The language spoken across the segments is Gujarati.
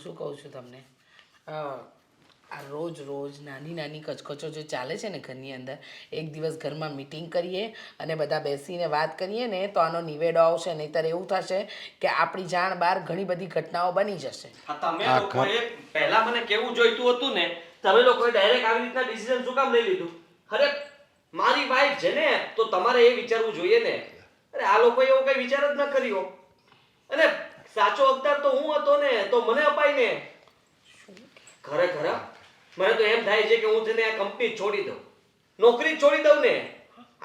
શું કહું છું તમને આ રોજ રોજ નાની નાની કચકચો જે ચાલે છે ને ઘરની અંદર એક દિવસ ઘરમાં મીટિંગ કરીએ અને બધા બેસીને વાત કરીએ ને તો આનો નિવેડો આવશે. નહીંતર એવું થશે કે આપણી જાણ બહાર ઘણી બધી ઘટનાઓ બની જશે. હા, તમે લોકોએ પહેલા મને કેવું જોઈતું હતું ને, તમે લોકોએ ડાયરેક્ટ આવી રીતના ડિસિઝન શું કામ લઈ લીધું? અરે મારી વાઈફ છે ને, તો તમારે એ વિચારવું જોઈએ ને. અરે આ લોકોએ એવો કઈ વિચાર જ ન કર્યો. અને સાચો હકદાર તો હું હતો ને, તો મને અપાય ને. ખરેખર મને તો એમ થાય છે કે હું તને આ કંપની છોડી દઉં, નોકરી છોડી દઉં ને.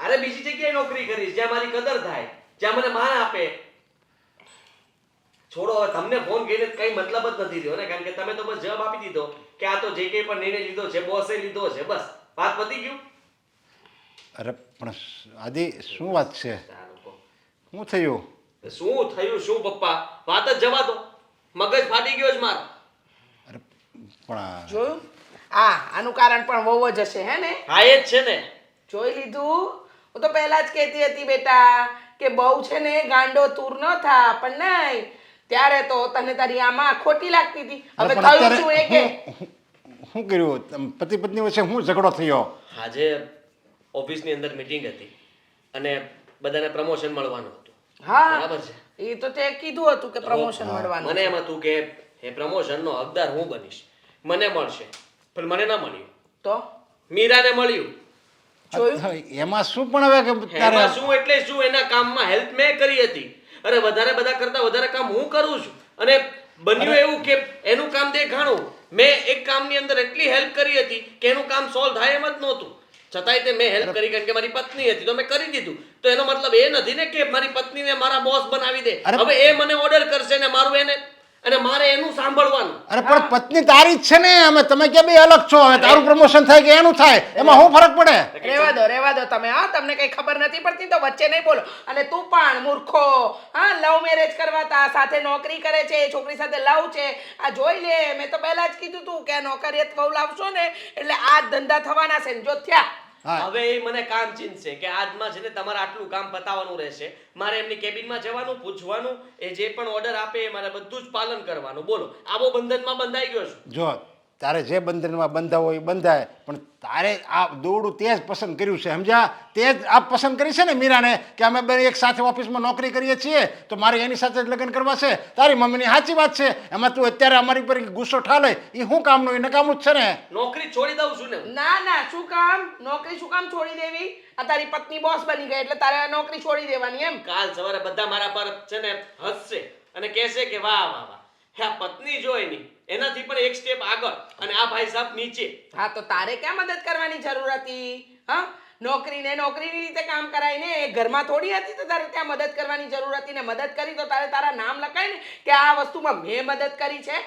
અરે બીજી જગ્યાએ નોકરી કરીશ જ્યાં મારી કદર થાય, જ્યાં મને માન આપે. છોડો, હવે તમને ફોન કરીને કઈ મતલબ જ નથી રહ્યો ને, કારણ કે તમે તો બસ જવાબ આપી દીધો કે આ તો જે કંઈ પણ નિર્ણય લીધો છે બોસે લીધો છે, બસ વાત પતી ગયું. અરે પણ આદિ શું વાત છે? શું થયું? શું થયું શું પપ્પા, વાત જ જવા દો. મગજ ફાટી ગયો છે મારો. અરે પણ જોયું? આનું કારણ પણ વહુ જ હશે, હે ને? હા એ જ છે ને. જોઈ લીધું? હું તો પહેલા જ કહેતી હતી બેટા કે બહુ છે ને ગાંડો તૂર ન થા, પણ નહીં, ત્યારે તો તને તારી આમાં ખોટી લાગતી હતી. હવે થયું શું એ કે? શું કર્યું? પતિ પત્ની વચ્ચે શું ઝઘડો થયો? આજે ઓફિસની અંદર મીટિંગ હતી અને બધાને પ્રમોશન મળવાનું હતું. હા, બરાબર છે. એ તો તે કીધું હતું કે પ્રમોશન મળવાનું. મને એમ હતું કે એ પ્રમોશનનો હકદાર હું બનીશ, મને મળશે. પણ મને ન મળ્યું. તો મીરાને મળ્યું. જોયું? એમાં શું પણ હવે કે એમાં શું એટલે શું, એના કામમાં હેલ્પ મેં કરી હતી. અરે વધારે બધા કરતા વધારે કામ હું કરું છું. અને બન્યું એવું કે એનું કામ દેખાણું. મેં એક કામની અંદર એટલી હેલ્પ કરી હતી કે એનું કામ સોલ્વ થાય એમ જ નહોતું. છતાંય તે મેં હેલ્પ કરી કારણ કે મારી પત્ની હતી તો મેં કરી દીધું. તો એનો મતલબ એ નથી ને કે મારી પત્નીને મારા બોસ બનાવી દે. હવે એ મને ઓર્ડર કરશે ને મારું એને, અને મારે એનું સાંભળવાનું. અરે પણ પત્ની તારી જ છે ને, અમે તમે કે બે અલગ છો. હવે તારું પ્રમોશન થાય કે એનું થાય, એમાં શું ફરક પડે? રેવા દો તમે. હા, તમને કઈ ખબર નથી પડતી તો વચ્ચે નહીં બોલો. અને તું પણ મૂર્ખો, હા, લવ મેરેજ કરવાતા, સાથે નોકરી કરે છે, છોકરી સાથે લવ છે. આ જોઈ લે, મેં તો પહેલા જ કીધું તું કે નોકરિયત બહુ લાવશો ને એટલે આ ધંધા થવાના છે. જો થયા. હવે એ મને કામ ચીંધશે કે આજમાં છે ને તમારે આટલું કામ પતાવવાનું રહેશે. મારે એમની કેબિનમાં જવાનું, પૂછવાનું, એ જે પણ ઓર્ડર આપે એ મારે બધું જ પાલન કરવાનું. બોલો, આવો બંધનમાં બંધાઈ ગયો છું. જો તારે જે બંધનમાં બંધાવો એ બંધાય, પણ તારે આ દોરડું તે જ પસંદ કર્યું છે, સમજ્યા? તે જ આ પસંદ કરી છે ને મીરાને કે અમે બે એક સાથે ઓફિસમાં નોકરી કરીએ છીએ તો મારે એની સાથે જ લગ્ન કરવા છે. તારી મમ્મીની સાચી વાત છે. એમાં તું અત્યારે અમારી પર ગુસ્સો ઠાલે એ શું કામનું? એ નકામું જ છે ને. નોકરી છોડી દઉં છું ને. ના, શું કામ નોકરી, શું કામ છોડી દેવી? આ તારી પત્ની બોસ બની ગઈ એટલે તારે નોકરી છોડી દેવાની એમ? કાલ સવારે બધા મારા પર છે ને હસશે અને કહેશે કે વાહ વાહ વાહ, આ પત્ની જોઈ નહીં, એનાથી પણ એક સ્ટેપ આગળ અને આ ભાઈ સાહેબ નીચે. હા, તો તારે ક્યાં મદદ કરવાની જરૂર હતી? હા, નોકરીની રીતે કામ કરાય ને, એ ઘરમાં થોડી હતી તો તારે ત્યાં મદદ કરવાની જરૂર હતી. ને મદદ કરી તો તારે તારા નામ લખાય ને કે આ વસ્તુમાં મેં મદદ કરી છે.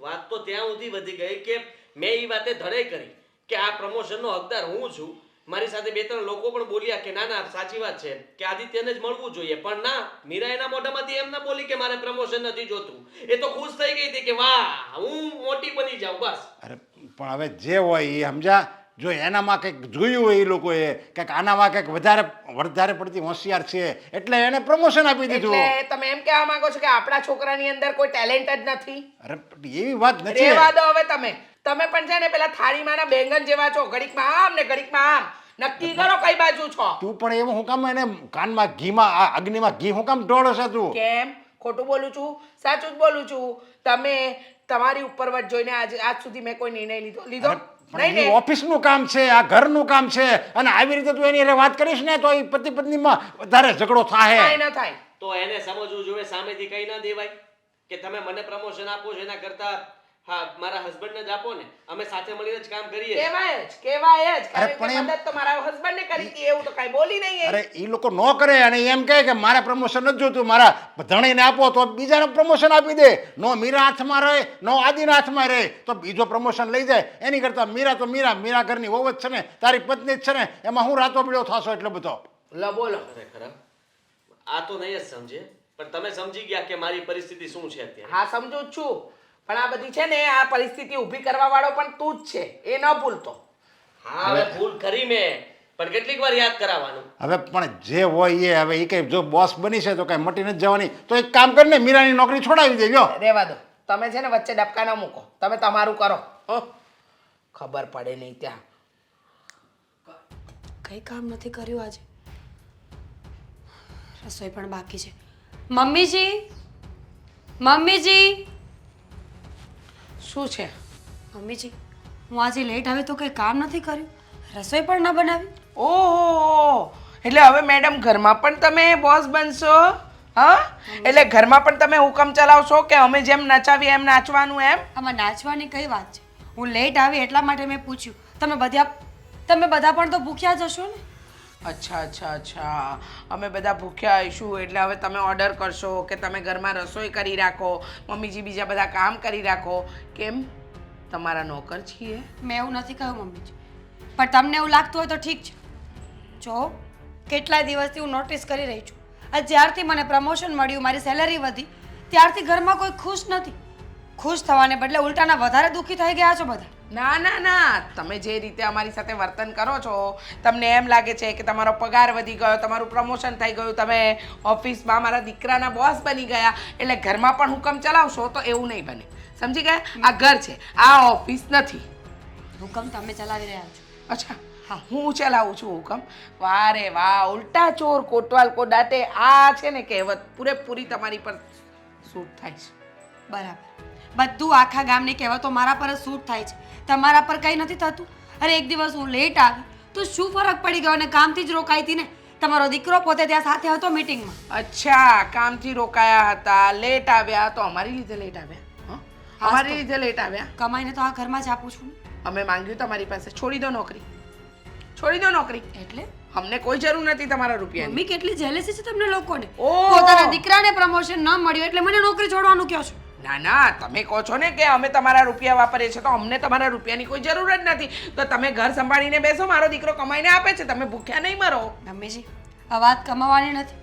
વાત તો ત્યાં સુધી વધી ગઈ કે મેં એ વાતે ધરે કરી કે આ પ્રમોશનનો હકદાર હું છું. મારી સાથે બે ત્રણ લોકો પણ બોલ્યા કે ના સાચી વાત છે કે આદિત્યને જ મળવું જોઈએ, પણ ના, મીરા એના મોઢામાંથી એમ ના બોલી કે મારે પ્રમોશન નથી જોતું. એ તો ખુશ થઈ ગઈ હતી કે વાહ, હું મોટી બની જાઉં બસ. અરે પણ હવે જે હોય એ સમજ્યા. જો એનામાં કંઈક જોયું હોય એ લોકોએ કંઈક આનામાં કંઈક વધારે પડતી હોશિયાર છે એટલે એને પ્રમોશન આપી દીધું. એટલે તમે એમ કહેવા માંગો છો કે આપણા છોકરાની અંદર કોઈ ટેલેન્ટ જ નથી? અરે એવી વાત નથી. રેવા દો હવે તમે પણ છે ને પેલા થાળીમાંના બેંગન જેવા છો, ઘડીકમાં આમ ને ઘડીકમાં આમ. નક્કી કરો કઈ બાજુ છો. તું પણ એવું હું કામ એને કાનમાં ઘીમાં આ અગ્નિમાં ઘી હું કામ ઢોળો છે તું? કેમ ખોટું બોલું છું? સાચું જ બોલું છું. તમે તમારી ઉપરવટ જોઈને આજ સુધી મેં કોઈ નિર્ણય લીધો નહીં ને? ઓફિસનું કામ છે, આ ઘરનું કામ છે, અને આવી રીતે તું એની હારે વાત કરીશ ને તો એ પતિ પત્નીમાં વધારે ઝઘડો થાય. કાંઈ ન થાય. તો એને સમજવું જોઈએ, સામેથી કઈ ના દેવાય કે તમે મને પ્રમોશન આપો છો એના કરતા હા મારા હસબન્ડને જ આપો ને, અમે સાથે મળીને જ કામ કરીએ. કહેવાય જ કારણ કે મદદ તો મારા હસબન્ડને કરી હતી, એવું તો કાંઈ બોલી નહીં. અરે એ લોકો ન કરે અને એમ કહે કે મારે પ્રમોશન નથી જોતું, મારા ધણીને આપો તો બીજાને પ્રમોશન આપી દે. નો મીરા હાથમાં રહે, નો આદિના હાથમાં રહે તો બીજો પ્રમોશન લઈ જાય. એની કરતાં મીરા તો મીરા ઘરની વહુ જ છે ને, તારી પત્ની જ છે ને, એમાં હું રાતો બીડો થશો એટલે બધો. લો બોલો. ખરેખર આ તો નહીં જ સમજે, પણ તમે સમજી ગયા કે મારી પરિસ્થિતિ શું છે અત્યારે. હા, સમજુ જ છું, પણ આ બધી છે ને આ પરિસ્થિતિ ઊભી કરવા વાળો પણ તું જ છે, એ ન ભૂલતો. હા, હવે ભૂલ કરી મેં, પણ કેટલીક વાર યાદ કરાવવાનું. હવે પણ જે હોય એ હવે એ કઈ જો બોસ બની છે તો કઈ મટી નથી જવાની. તો એક કામ કરીને મીરાની નોકરી છોડાવી દેજો. રેવા દો. તમે છે ને વચ્ચે ડબકા ન મૂકો, તમે તમારું કરો. ખબર પડે નહીં ત્યાં. કંઈ કામ નથી કર્યું આજે. રસોઈ પણ બાકી છે. મમ્મીજી, મમ્મીજી, શું છે? મમ્મીજી, હું આજે લેટ આવી તો કંઈ કામ નથી કર્યું, રસોઈ પણ ન બનાવી. ઓહો, એટલે હવે મેડમ ઘરમાં પણ તમે બોસ બનશો? હા, એટલે ઘરમાં પણ તમે હુકમ ચલાવશો કે અમે જેમ નચાવીએ એમ નાચવાનું એમ? આમાં નાચવાની કઈ વાત છે? હું લેટ આવી એટલા માટે મેં પૂછ્યું. તમે બધા પણ તો ભૂખ્યા જ હશો ને? અચ્છા અચ્છા અચ્છા, અમે બધા ભૂખ્યા આવીશું એટલે હવે તમે ઓર્ડર કરશો કે તમે ઘરમાં રસોઈ કરી રાખો, મમ્મીજી બીજા બધા કામ કરી રાખો. કેમ, તમારા નોકર છીએ? મેં એવું નથી કહ્યું મમ્મીજી, પણ તમને એવું લાગતું હોય તો ઠીક છે. જો કેટલાય દિવસથી હું નોટિસ કરી રહી છું, આ જ્યારથી મને પ્રમોશન મળ્યું, મારી સેલરી વધી, ત્યારથી ઘરમાં કોઈ ખુશ નથી. ખુશ થવાને બદલે ઉલટાના વધારે દુઃખી થઈ ગયા છો બધા. ના ના ના, તમે જે રીતે અમારી સાથે વર્તન કરો છો, તમને એમ લાગે છે કે તમારો પગાર વધી ગયો, તમારું પ્રમોશન થઈ ગયું, તમે ઓફિસમાં મારા દીકરાના બોસ બની ગયા એટલે ઘરમાં પણ હુકમ ચલાવશો, તો એવું નહીં બને. સમજી ગયા? આ ઘર છે, આ ઓફિસ નથી. હુકમ તમે ચલાવી રહ્યા છો. અચ્છા, હા, હું ચલાવું છું હુકમ. વાહ રે વાહ, ઉલટા ચોર કોટવાલ કો દાટે. આ છે ને કહેવત પૂરેપૂરી તમારી પર સૂટ થાય છે. બરાબર, બધું આખા ગામની કહેવતો મારા પર જ સૂટ થાય છે, તમારા પર કંઈ નથી થતું. અરે એક દિવસ હું લેટ આવી તો શું ફરક પડી ગયો, અને કામથી જ રોકાઈ હતી ને. તમારો દીકરો પોતે ત્યાં સાથે હતો મીટિંગમાં. અચ્છા, કામથી રોકાયા હતા, લેટ આવ્યા, તો અમારી લીધે લેટ આવ્યા? હં? અમારી લીધે લેટ આવ્યા? કમાઈને તો આ ઘરમાં જ આપું છું ને. અમે માંગ્યું તમારી પાસે, છોડી દો નોકરી, છોડી દો નોકરી. એટલે અમને કોઈ જરૂર નથી તમારા રૂપિયાની. મમ્મી કેટલી જેલેસી છે તમને લોકોને. ઓહ! પોતાના દીકરાને પ્રમોશન ન મળ્યું એટલે મને નોકરી છોડવાનું કહો છો. ના ના, તમે કહો છો ને કે અમે તમારા રૂપિયા વાપરીએ છીએ, તો અમને તમારા રૂપિયાની કોઈ જરૂર જ નથી. તો તમે ઘર સંભાળીને બેસો, મારો દીકરો કમાઈને આપે છે, તમે ભૂખ્યા નહીં મરો. મમ્મીજી, આ વાત કમાવાની નથી,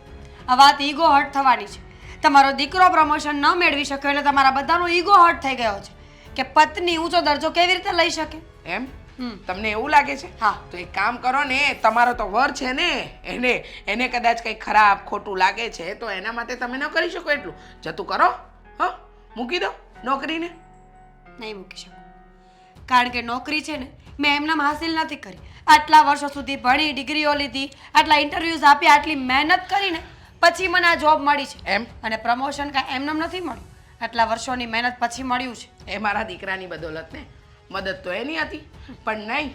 આ વાત ઈગો હર્ટ થવાની છે. તમારો દીકરો પ્રમોશન ન મેળવી શક્યો એટલે તમારા બધાનો ઈગો હર્ટ થઈ ગયો છે કે પત્ની ઊંચો દરજ્જો કેવી રીતે લઈ શકે. એમ તમને એવું લાગે છે? હા. તો એક કામ કરો ને, તમારો તો વર છે ને, એને કદાચ કંઈ ખરાબ ખોટું લાગે છે તો એના માટે તમે ન કરી શકો એટલું. જતું કરો, હા, મૂકી દો નોકરીને. નહીં મૂકી શકું, કારણ કે નોકરી છે ને મેં એમનામ હાસિલ નથી કરી. આટલા વર્ષો સુધી ભણી, ડિગ્રીઓ લીધી, આટલા ઇન્ટરવ્યૂઝ આપ્યા, આટલી મહેનત કરીને પછી મને આ જોબ મળી છે. એમ? અને પ્રમોશન કાંઈ એમનામ નથી મળ્યું, આટલા વર્ષોની મહેનત પછી મળ્યું છે. એ મારા દીકરાની બદોલત ને, મદદ તો એની હતી, પણ નહીં.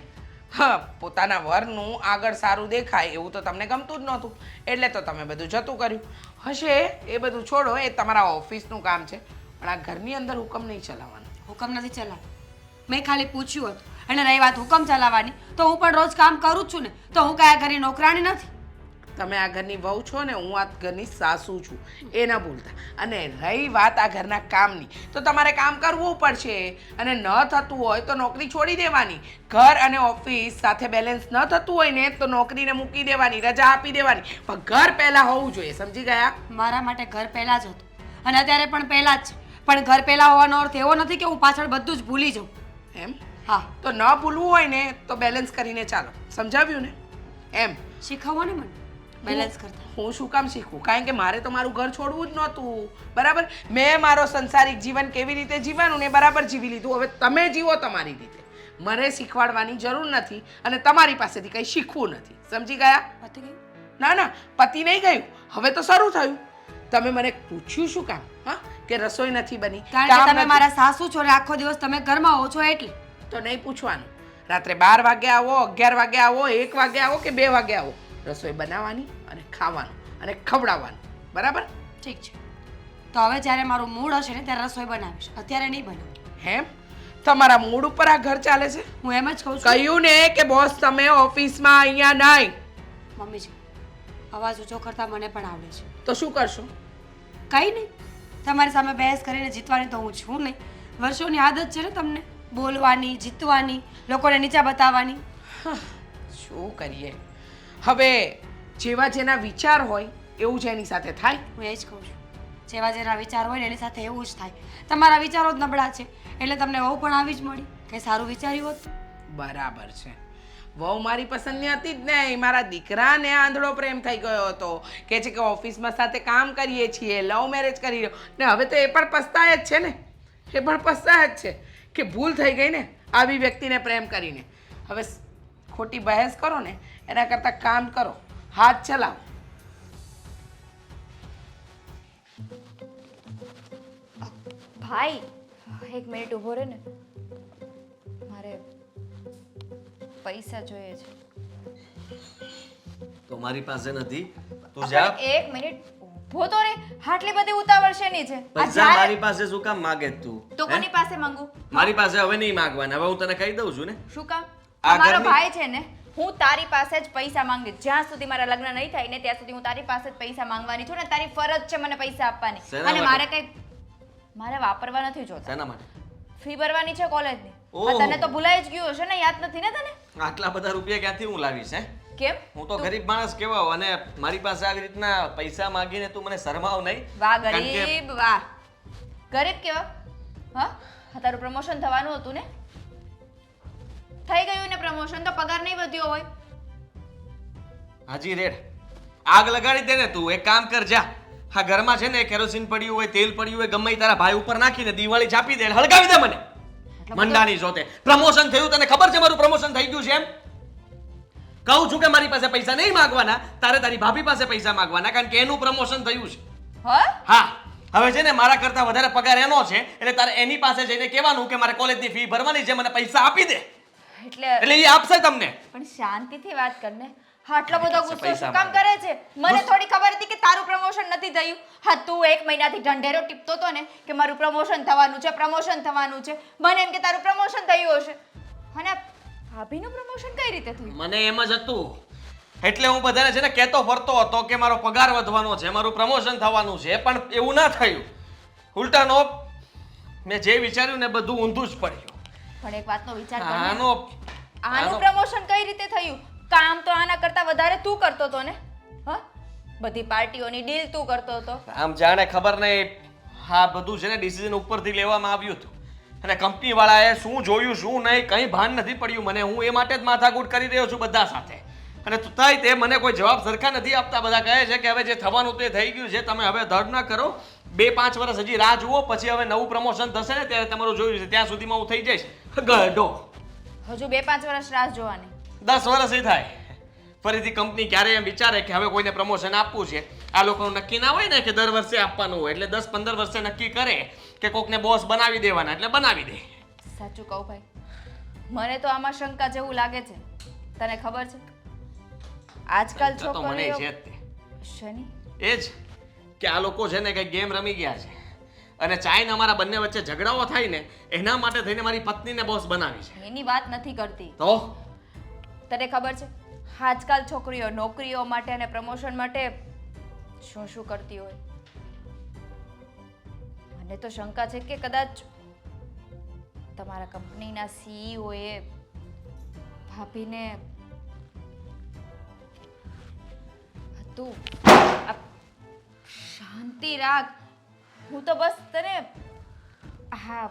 હા, પોતાના વરનું આગળ સારું દેખાય એવું તો તમને ગમતું જ નહોતું, એટલે તો તમે બધું જતું કર્યું હશે. એ બધું છોડો, એ તમારા ઓફિસનું કામ છે, પણ આ ઘરની અંદર હુકમ નહીં ચલાવવાનો. હુકમ નથી ચલાવવાનો, મેં ખાલી પૂછ્યું હતું. અને રહી વાત હુકમ ચલાવવાની, તો હું પણ રોજ કામ કરું જ છું ને, તો હું કાંઈ આ ઘરની નોકરાણી નથી. તમે આ ઘરની વહુ છો ને, હું આ ઘરની સાસુ છું, એ ન ભૂલતા. અને રહી વાત આ ઘરના કામની, તો તમારે કામ કરવું પડશે, અને ન થતું હોય તો નોકરી છોડી દેવાની. ઘર અને ઓફિસ સાથે બેલેન્સ ન થતું હોય ને તો નોકરીને મૂકી દેવાની, રજા આપી દેવાની, પણ ઘર પહેલાં હોવું જોઈએ. સમજી ગયા? મારા માટે ઘર પહેલાં જ હતું, અને અત્યારે પણ પહેલાં જ છે. પણ ઘર પહેલાં હોવાનો અર્થ એવો નથી કે હું પાછળ બધું જ ભૂલી જાઉં. એમ? હા, તો ન ભૂલવું હોય ને તો બેલેન્સ કરીને ચાલો. સમજાવ્યું ને? એમ શીખવો ને મને બેલેન્સ કરતા. હું શું કામ શીખવું? કારણ કે મારે તો મારું ઘર છોડવું જ નહોતું, બરાબર? મેં મારો સંસારિક જીવન કેવી રીતે જીવવાનું ને બરાબર જીવી લીધું. હવે તમે જીવો તમારી રીતે, મને શીખવાડવાની જરૂર નથી, અને તમારી પાસેથી કંઈ શીખવું નથી. સમજી ગયા? પતી ગયું? ના ના, પતિ નહીં ગયું, હવે તો શરૂ થયું. તમે મને પૂછ્યું શું કામ? હા, કે રસોઈ નથી બની, કારણ કે કામ તમે નથી. મારા સાસુ છો ને આખો દિવસ તમે ઘરમાં હો છો એટલે. તો નહીં પૂછવાનું. રાત્રે 12 વાગે આવો, 11 વાગે આવો, 1 વાગે આવો કે 2 વાગે આવો, રસોઈ બનાવવાની અને ખાવાનું અને ખવડાવવાનું. બરાબર? ઠીક છે, તો હવે જ્યારે મારું મૂડ હશે ને ત્યારે રસોઈ બનાવીશ, અત્યારે નહીં બનાવું. હેમ? તમારા મૂડ ઉપર આ ઘર ચાલે છે? હું એમ જ કહું છું. કહ્યું ને કે બોસ તમે ઓફિસમાં, અહીંયા નહીં. મમ્મીજી, અવાજ ઊંચો કરતા મને પણ આવડે છે. તો શું કરશો? કંઈ નહીં, તમારી સામે બહેસ કરીને જીતવાની તો હું છું નહીં. વર્ષોની આદત છે ને તમને બોલવાની, જીતવાની, લોકોને નીચા બતાવવાની. શું કરીએ હવે? જેવા જેના વિચાર હોય એવું જ એની સાથે થાય. હું એ જ કહું છું, જેવા જેના વિચાર હોય ને એની સાથે એવું જ થાય. તમારા વિચારો જ નબળા છે એટલે તમને વહુ પણ આવી જ મળી. કંઈ સારું વિચાર્યું હોત? બરાબર છે, વહુ મારી પસંદની હતી જ નહીં. મારા દીકરાને આંધળો પ્રેમ થઈ ગયો હતો. કે છે કે ઓફિસમાં સાથે કામ કરીએ છીએ, લવ મેરેજ કરી રહ્યો ને, હવે તો એ પણ પસ્તાય જ છે ને. એ પણ પસ્તાય જ છે કે ભૂલ થઈ ગઈ ને આવી વ્યક્તિને પ્રેમ કરીને. હવે ખોટી બહેસ કરો ને એના કરતાં કામ કરો, હાથ ચલાવો. ભાઈ એક મિનિટ ઊભો રહે ને, મારે પૈસા જોઈએ છે. તો મારી પાસે નથી, તું પણ જા. એક મિનિટ ઊભો તો રે, આટલી બધી ઉતાવળ શેની છે? આ પૈસા જ્યારે- મારી પાસે શું કામ માગે છે તું? તો હે? કોની પાસે માંગુ? મારી પાસે હવે નહીં માંગવાના, હવે હું તને કહી દઉં છું ને. શું કામ? આ મારો ઘરની- ભાઈ છે ને, હું તારી પાસે જ પૈસા માંગીશ. જ્યાં સુધી મારા લગ્ન નહીં થાય ને ત્યાં સુધી હું તારી પાસે જ પૈસા માંગવાની છું ને. તારી ફરજ છે મને પૈસા આપવાની. શેના અને માટે? મારે કઈ મારે વાપરવા નથી જોતા. શેના માટે? ફી ભરવાની છે કોલેજની. ઓહો. તને તો ભૂલાઈ જ ગયું હશે ને, યાદ નથી ને તને? આટલા બધા રૂપિયા ક્યાંથી હું લાવીશ હે? કેમ? હું તો ગરીબ માણસ કેવાવ અને મારી પાસે આવી રીતના પૈસા માંગીને તું મને શરમાવ નહીં. વાહ કારણ કે ગરીબ, વાહ ગરીબ કેવા? હા તારું પ્રમોશન થવાનું હતું ને, થઈ ગયું ને પ્રમોશન, તો પગાર નહીં વધ્યો હોય. હાજી રેડ આગ લગાડી દે ને તું. એક કામ કર, જા હા ઘરમાં છે ને કેરોસીન પડ્યું હોય, તેલ પડ્યું હોય, ગમે ઈ તારા ભાઈ ઉપર નાખીને દિવાળી છાપી દે, હળગાવી દે મને. મંડાની જોતે પ્રમોશન થયું, તને ખબર છે મારું પ્રમોશન થઈ ગયું છે એમ? કહું છું કે મારી પાસે પૈસા નહીં માંગવાના, તારે તારી ભાભી પાસે પૈસા માંગવાના, કારણ કે એનું પ્રમોશન થયું છે. હા હા હવે છે ને મારા કરતા વધારે પગાર એનો છે, એટલે તારે એની પાસે જઈને કહેવાનું કે મારે કોલેજની ફી ભરવાની છે, મને પૈસા આપી દે. એટલે એટલે એ આપશે તમને. પણ શાંતિથી વાત કર ને. હા આટલો બધો પાસે ગુસ્સો પૈસા શું કામ કરે છે? મને થોડી ખબર હતી કે તારું પ્રમોશન નથી થયું. હા તું 1 મહિનાથી ઢંઢેરો ટીપતો હતો ને કે મારું પ્રમોશન થવાનું છે, પ્રમોશન થવાનું છે. મને એમ કે તારું પ્રમોશન થયું હશે. અને ભાભીનું પ્રમોશન કઈ રીતે થયું? મને એમ જ હતું, એટલે હું બધાને છે ને કહેતો ફરતો હતો કે મારો પગાર વધવાનો છે, મારું પ્રમોશન થવાનું છે, પણ એવું ના થયું. ઉલટાનો મેં જે વિચાર્યું ને બધું ઊંધું જ પડ્યું. પણ એક વાતનો વિચાર કર ને. આનું આનું પ્રમોશન કઈ રીતે થયું? કામ તો આના કરતા વધારે તું કરતો હતો ને. હા બધી પાર્ટીઓની ડીલ તું કરતો હતો. આમ જાણે ખબર નહીં, હા બધું છે ને ડિસિઝન ઉપરથી લેવામાં આવ્યું હતું અને કંપની વાળાએ શું જોયું શું નહીં કંઈ ભાન નથી પડ્યું મને. હું એ માટે જ માથાકૂટ કરી રહ્યો છું બધા સાથે, અને થાય તે મને કોઈ જવાબ સરખા નથી આપતા. બધા કહે છે કે હવે જે થવાનું તે થઈ ગયું છે, તમે હવે ધડ ના કરો, 2-5 વર્ષ હજી રાહ જુઓ, પછી હવે નવું પ્રમોશન થશે ને ત્યારે તમારું જોયું છે, ત્યાં સુધીમાં હું થઈ જઈશ ગઢો. હજુ 2-5 વર્ષ રાહ જોવાની. 10 વર્ષ એ થાય ફરીથી કંપની ક્યારે એમ વિચારે કે હવે કોઈને પ્રમોશન આપવું છે. આ લોકોનું નક્કી ના હોય ને કે દર વર્ષે આપવાનું હોય, એટલે 10-15 વર્ષે નક્કી કરે કે કોકને બોસ બનાવી દેવાના, એટલે બનાવી દે. સાચું કહું ભાઈ, મને તો આમાં શંકા જેવું લાગે છે. તને ખબર છે આજકાલ તો મને છોકરીઓ છે જ તે. શની એ જ કે આ લોકો છે ને કઈ ગેમ રમી ગયા છે અને ચાઇન અમારા બંને વચ્ચે ઝઘડાઓ થાય ને એના માટે થઈને મારી પત્નીને બોસ બનાવી છે. એની વાત નથી કરતી. તો તને ખબર છે આજકાલ છોકરીઓ નોકરીઓ માટે અને પ્રમોશન માટે શું શું કરતી હોય? મને તો શંકા છે કે કદાચ તમારા કંપનીના સીઈઓ એ ભાભીને તું શાંતિ રાખ. હું તો બસ તને હા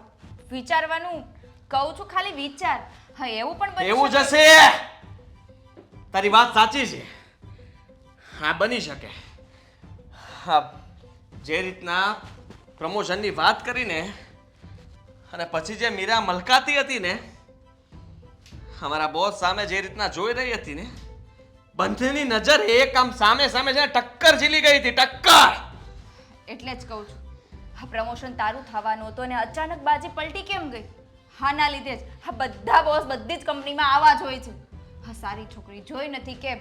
વિચારવાનું કહું છું, ખાલી વિચાર. હા એવું પણ બની એવું જ શકે. હશે, તારી વાત સાચી છે. હા બની શકે. હા જે રીતના પ્રમોશનની વાત કરીને અને પછી જે મીરા મલકાતી હતી ને અમારા બોસ સામે જે રીતના જોઈ રહી હતી ને, બંનેની નજર એક આમ સામે સામે છે ને ટક્કર ઝીલી ગઈ હતી, ટક્કર. એટલે જ કહું છું આ પ્રમોશન તારું થવાનું હતું અને અચાનક બાજી પલટી કેમ ગઈ? હાના લીધે જ. આ બધા બોસ બધી જ કંપનીમાં આવા જ હોય છે. હા સારી છોકરી જોઈ નથી કે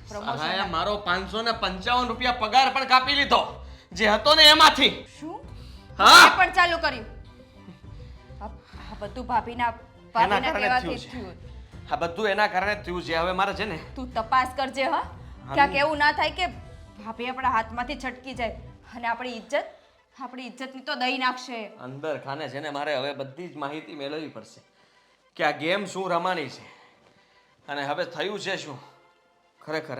સાલાએ પ્રમોશન મારો 555 રૂપિયા પગાર પણ કાપી લીધો જે હતો ને એમાંથી. શું હા. એ પણ ચાલુ કર્યું? આ બધું ભાભીના કારણે કહેવાથી થયું છે. થયું. આ બધું એના કારણે જ થયું છે. હવે મારે છે ને તું તપાસ કરજે. હા ક્યાંક એવું ના થાય કે ભાભી આપણા હાથમાંથી છટકી જાય અને આપણી ઇજ્જતની તો દઈ નાખશે. અંદર ખાને છે ને મારે હવે બધી જ માહિતી મેળવવી પડશે કે આ ગેમ શું રમાણી છે અને હવે થયું છે શું ખરેખર.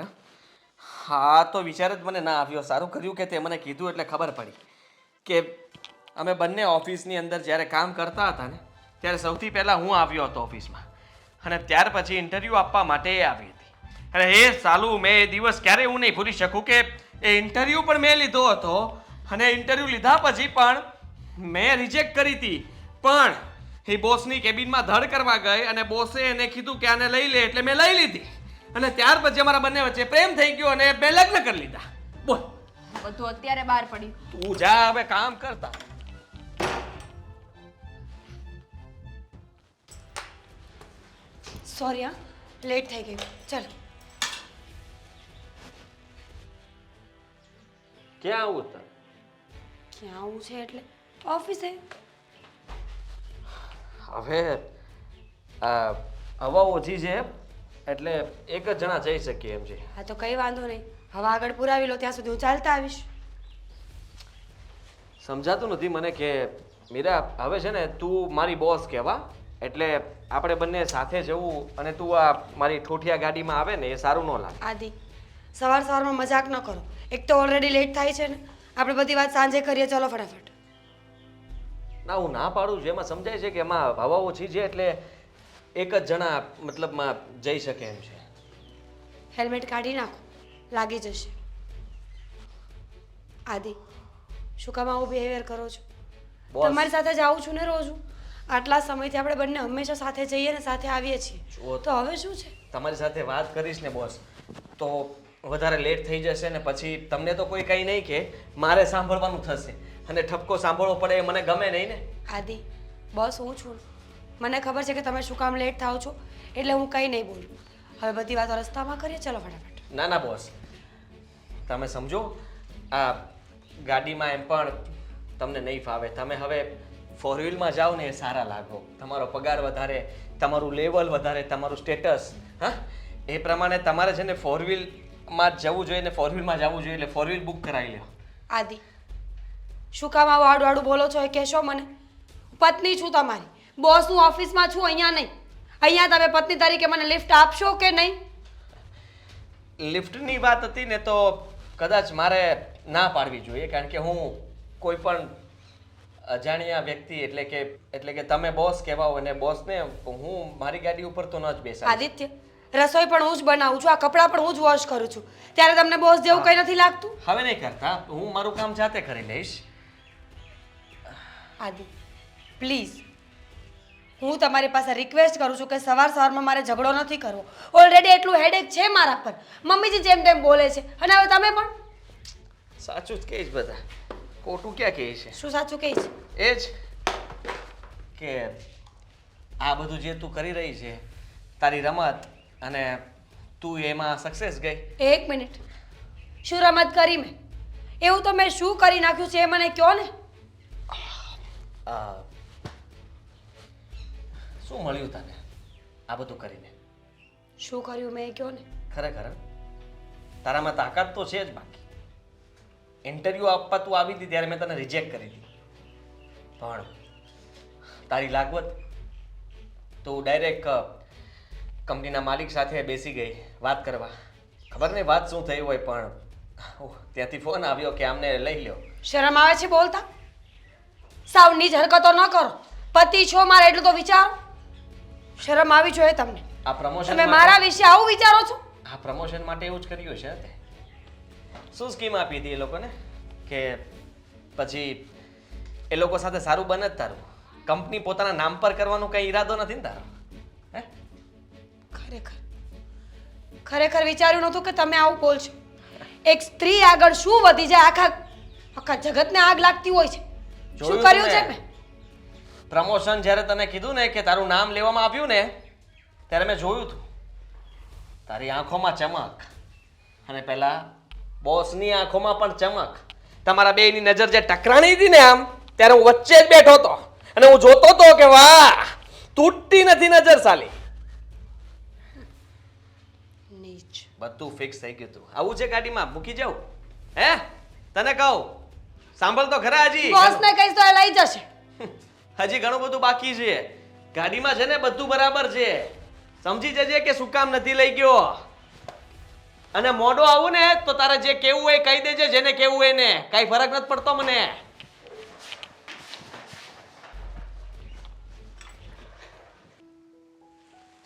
હા તો વિચાર જ મને ના આવ્યો. સારું કર્યું કે તે મને કીધું એટલે ખબર પડી કે અમે બંને ઓફિસની અંદર જ્યારે કામ કરતા હતા ને ત્યારે સૌથી પહેલાં હું આવ્યો હતો ઓફિસમાં અને ત્યાર પછી ઇન્ટરવ્યૂ આપવા માટે એ આવી હતી. અને એ સાલું મેં એ દિવસ ક્યારેય હું નહીં ભૂલી શકું કે એ ઇન્ટરવ્યૂ પણ મેં લીધો હતો અને ઇન્ટરવ્યૂ લીધા પછી પણ મેં રિજેક્ટ કરી હતી, પણ એ બોસની કેબિનમાં ધડ કરવા ગઈ અને બોસે એને કીધું કે આને લઈ લે, એટલે મેં લઈ લીધી. અને ત્યાર પછી અમારા બંને વચ્ચે પ્રેમ થઈ ગયો અને મેં લગ્ન કરી લીધા. બોલ, બધું અત્યારે બહાર પડ્યું. તું જા હવે કામ કરતા. સોરી હા, લેટ થઈ ગયું. ચાલો. ક્યાં આવું તને? ક્યાં આવું છે એટલે ઓફિસે. હવે હવા ઓછી છે એટલે એક જ જણા જઈ શકીએ એમ છે. હા તો કંઈ વાંધો નહીં, હવે આગળ પુરાવી લો, ત્યાં સુધી હું ચાલતા આવીશ. સમજાતું નથી મને કે મીરા, હવે છે ને તું મારી બોસ કહેવા, એટલે આપણે બંને સાથે જવું અને તું આ મારી ઠોઠિયા ગાડીમાં આવે ને એ સારું ન લાગે. આદિ, સવારમાં મજાક ન કરો. એક તો ઓલરેડી લેટ થાય છે ને, આપણે બધી વાત સાંજે કરીએ. ચલો ફટાફટ. ના, હું ના પાડું છું, એમાં સમજાય છે કે એમાં હવા ઓછી છે એટલે એક જ જણા મતલબમાં જઈ શકે એમ છે. હેલ્મેટ કાઢી નાખો, લાગી જશે. આદિ, શું કામ આવું બિહેવિયર કરો છો? બોસ. તમારી સાથે જાઉં છું ને રોજ હું. આટલા સમયથી આપણે બંને હંમેશા સાથે જઈએ ને સાથે આવીએ છીએ. જુઓ. તો હવે શું છે? તમારી સાથે વાત કરીશ ને બોસ તો વધારે લેટ થઈ જશે ને પછી તમને તો કોઈ કંઈ નહીં કે મારે સાંભળવાનું થશે અને ઠપકો સાંભળવો પડે એ મને ગમે નહીં ને. આદિ, બસ હું છું. મને ખબર છે કે તમે શું કામ લેટ થાઓ છો, એટલે હું કંઈ નહીં બોલું. હવે બધી વાતો રસ્તામાં કરીએ. ચલો ફટાફટ. ના ના બોસ, તમે સમજો, આ ગાડીમાં એમ પણ તમને નહીં ફાવે. તમે હવે ફોર વ્હીલમાં જાઓ ને એ સારા લાગો. તમારો પગાર વધારે, તમારું લેવલ વધારે, તમારું સ્ટેટસ, હા, એ પ્રમાણે તમારે છે ને ફોર વ્હીલમાં જવું જોઈએ ને ફોર વ્હીલમાં જવું જોઈએ, એટલે ફોર વ્હીલ બુક કરાવી લો. આદિ, શું કામ આવું આડું આડું બોલો છો એ કહેશો મને? પત્ની છું તમારી, બોસ હું ઓફિસમાં છું, અહીંયા નહીં. અહીંયા તમે પત્ની તરીકે મને લિફ્ટ આપશો કે નહીં? લિફ્ટની વાત હતી ને તો કદાચ મારે ના પાડવી જોઈએ, કારણ કે હું કોઈ પણ અજાણ્યા વ્યક્તિ એટલે કે તમે બોસ કહેવાઓ અને બોસને હું મારી ગાડી ઉપર તો ન જ બેસાડીશ. આદિત્ય, રસોઈ પણ હું જ બનાવું છું, આ કપડાં પણ હું જ વોશ કરું છું, ત્યારે તમને બોસ જેવું કંઈ નથી લાગતું? હવે નહીં કરતા, હું મારું કામ જાતે કરી લઈશ. આદિ, પ્લીઝ, હું તમારી પાસે રિક્વેસ્ટ કરું છું કે સવારમાં મારે ઝઘડો નથી કરવો. ઓલરેડી એટલું હેડેક છે મારા પર. મમ્મીજી જેમ તેમ બોલે છે અને હવે તમે પણ. સાચું જ કહીશ, બધા ખોટું ક્યાં કહે છે? શું સાચું કહીશ? એ જ કે આ બધું જે તું કરી રહી છે તારી રમત, અને તું એમાં સક્સેસ ગઈ. એક મિનિટ, શું રમત કરી મેં? એવું તો મેં શું કરી નાખ્યું છે એ મને કહો ને. શું મળ્યું તને આ બધું કરીને? શું કર્યું મેં એ કહો ને. ખરેખર તારામાં તાકાત તો છે જ. બાકી ઇન્ટરવ્યૂ આપવા તું આવી હતી ત્યારે મેં તને રિજેક્ટ કરી હતી, પણ તારી લાગવત તું ડાયરેક્ટ કંપનીના માલિક સાથે બેસી ગઈ વાત કરવા. ખબર નહીં વાત શું થઈ હોય, પણ ત્યાંથી ફોન આવ્યો કે આમને લઈ લ્યો. શરમ આવે છે બોલતા? સાવ નીચ હરકતો ન કરો. પતિ છો મારા એટલું તો વિચારો. શરમ આવી જોઈએ તમને? આ પ્રમોશન તમે મારા વિશે આવું વિચારો છો? આ પ્રમોશન માટે એવું જ કર્યું છે તે. શું સ્કીમ આપી હતી એ લોકોને કે પછી એ લોકો સાથે સારું બને જ તારું? કંપની પોતાના નામ પર કરવાનો કઈ ઈરાદો નથી ને તારો? હે? ખરેખર વિચાર્યું નહોતું કે તમે આવું બોલશો. એક સ્ત્રી આગળ શું વધી જાય, આખા જગતને આગ લાગતી હોય છે. શું કર્યું છે મેં? પ્રમોશન જ્યારે તને કીધું ને કે તારું નામ લેવામાં આવ્યું ને ત્યારે મેં જોયું હતું તારી આંખોમાં ચમક, અને પેલા બોસની આંખોમાં પણ ચમક. તમારા બેયની નજર જે ટકરાણી હતી ને આમ, ત્યારે હું વચ્ચે જ બેઠો હતો અને હું જોતો હતો કે વાહ, તૂટતી નથી નજર સાલી. નીચ. બધું ફિક્સ થઈ ગયું હતું. આવું છે ગાડીમાં મૂકી જાઉં? હે, તને કહું, સાંભળ તો ખરા. હજી બોસને કહીશ તો એ લઈ જશે. હજી ઘણું બધું બાકી છે. ગાડીમાં છે ને બધું બરાબર છે. સમજી જજે કે શું કામ નથી લઈ ગયો. અને મોડો આવું ને તો તારે જે કેવું હોય કહી દેજે, જેને કેવું હોય ને. કઈ ફરક નથી પડતો મને.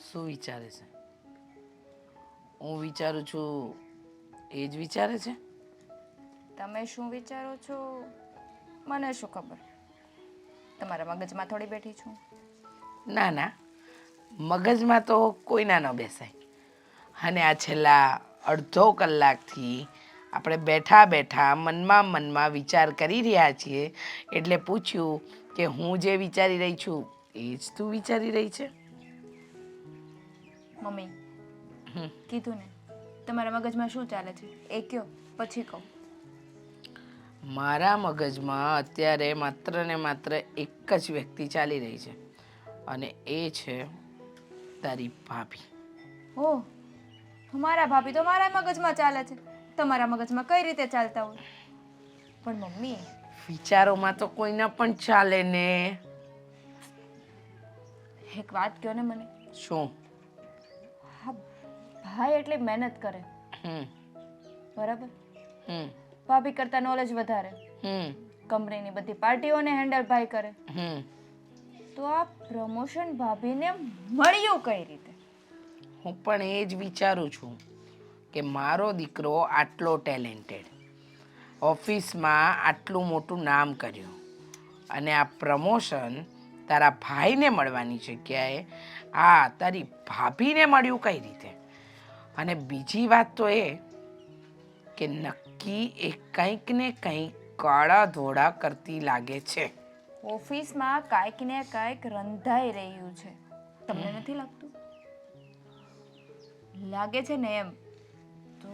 શું વિચારે છે? હું વિચારું છું એ જ વિચારે છે. તમે શું વિચારો છો મને શું ખબર? તમારા મગજમાં થોડી બેઠી છું. ના ના, મગજમાં તો કોઈના ન બેસાય. અને આ છેલ્લા અડધો કલાકથી આપણે બેઠા બેઠા મનમાં વિચાર કરી રહ્યા છીએ, એટલે પૂછ્યું કે હું જે વિચારી રહી છું એ જ તું વિચારી રહી છે. મમ્મી કીધું ને, તમારા મગજમાં શું ચાલે છે એ કયો, પછી કહું. મારા મગજમાં અત્યારે માત્ર ને માત્ર એક જ વ્યક્તિ ચાલી રહી છે, અને એ છે તારી ભાભી. ઓહ, મારા ભાભી તો મારા મગજમાં ચાલે છે. તમારા મગજમાં કઈ રીતે ચાલતા હોય? પણ મમ્મી, વિચારોમાં તો કોઈના પણ ચાલે ને. એક વાત કહો ને મને. શું? હા, ભાઈ એટલી મહેનત કરે, હમ બરાબર, હમ ભાભી કરતા નોલેજ વધારે, હમ કંપનીની બધી પાર્ટીઓને હેન્ડલ ભાઈ કરે, હમ તો આ પ્રમોશન ભાભીને મળ્યું કઈ રીતે? હું પણ એ જ વિચારું છું કે મારો દીકરો આટલો ટેલેન્ટેડ, ઓફિસમાં આટલું મોટું નામ કર્યું, અને આ પ્રમોશન તારા ભાઈને મળવાની જગ્યાએ આ તારી ભાભીને મળ્યું કઈ રીતે? અને બીજી વાત તો એ કે નક્કી એ કંઈક ને કંઈક કાળા ધોળા કરતી લાગે છે. ઓફિસમાં કાંઈક ને કાંઈક રંધાઈ રહ્યું છે, તમને નથી લાગતું? લાગે છે ને એમ તો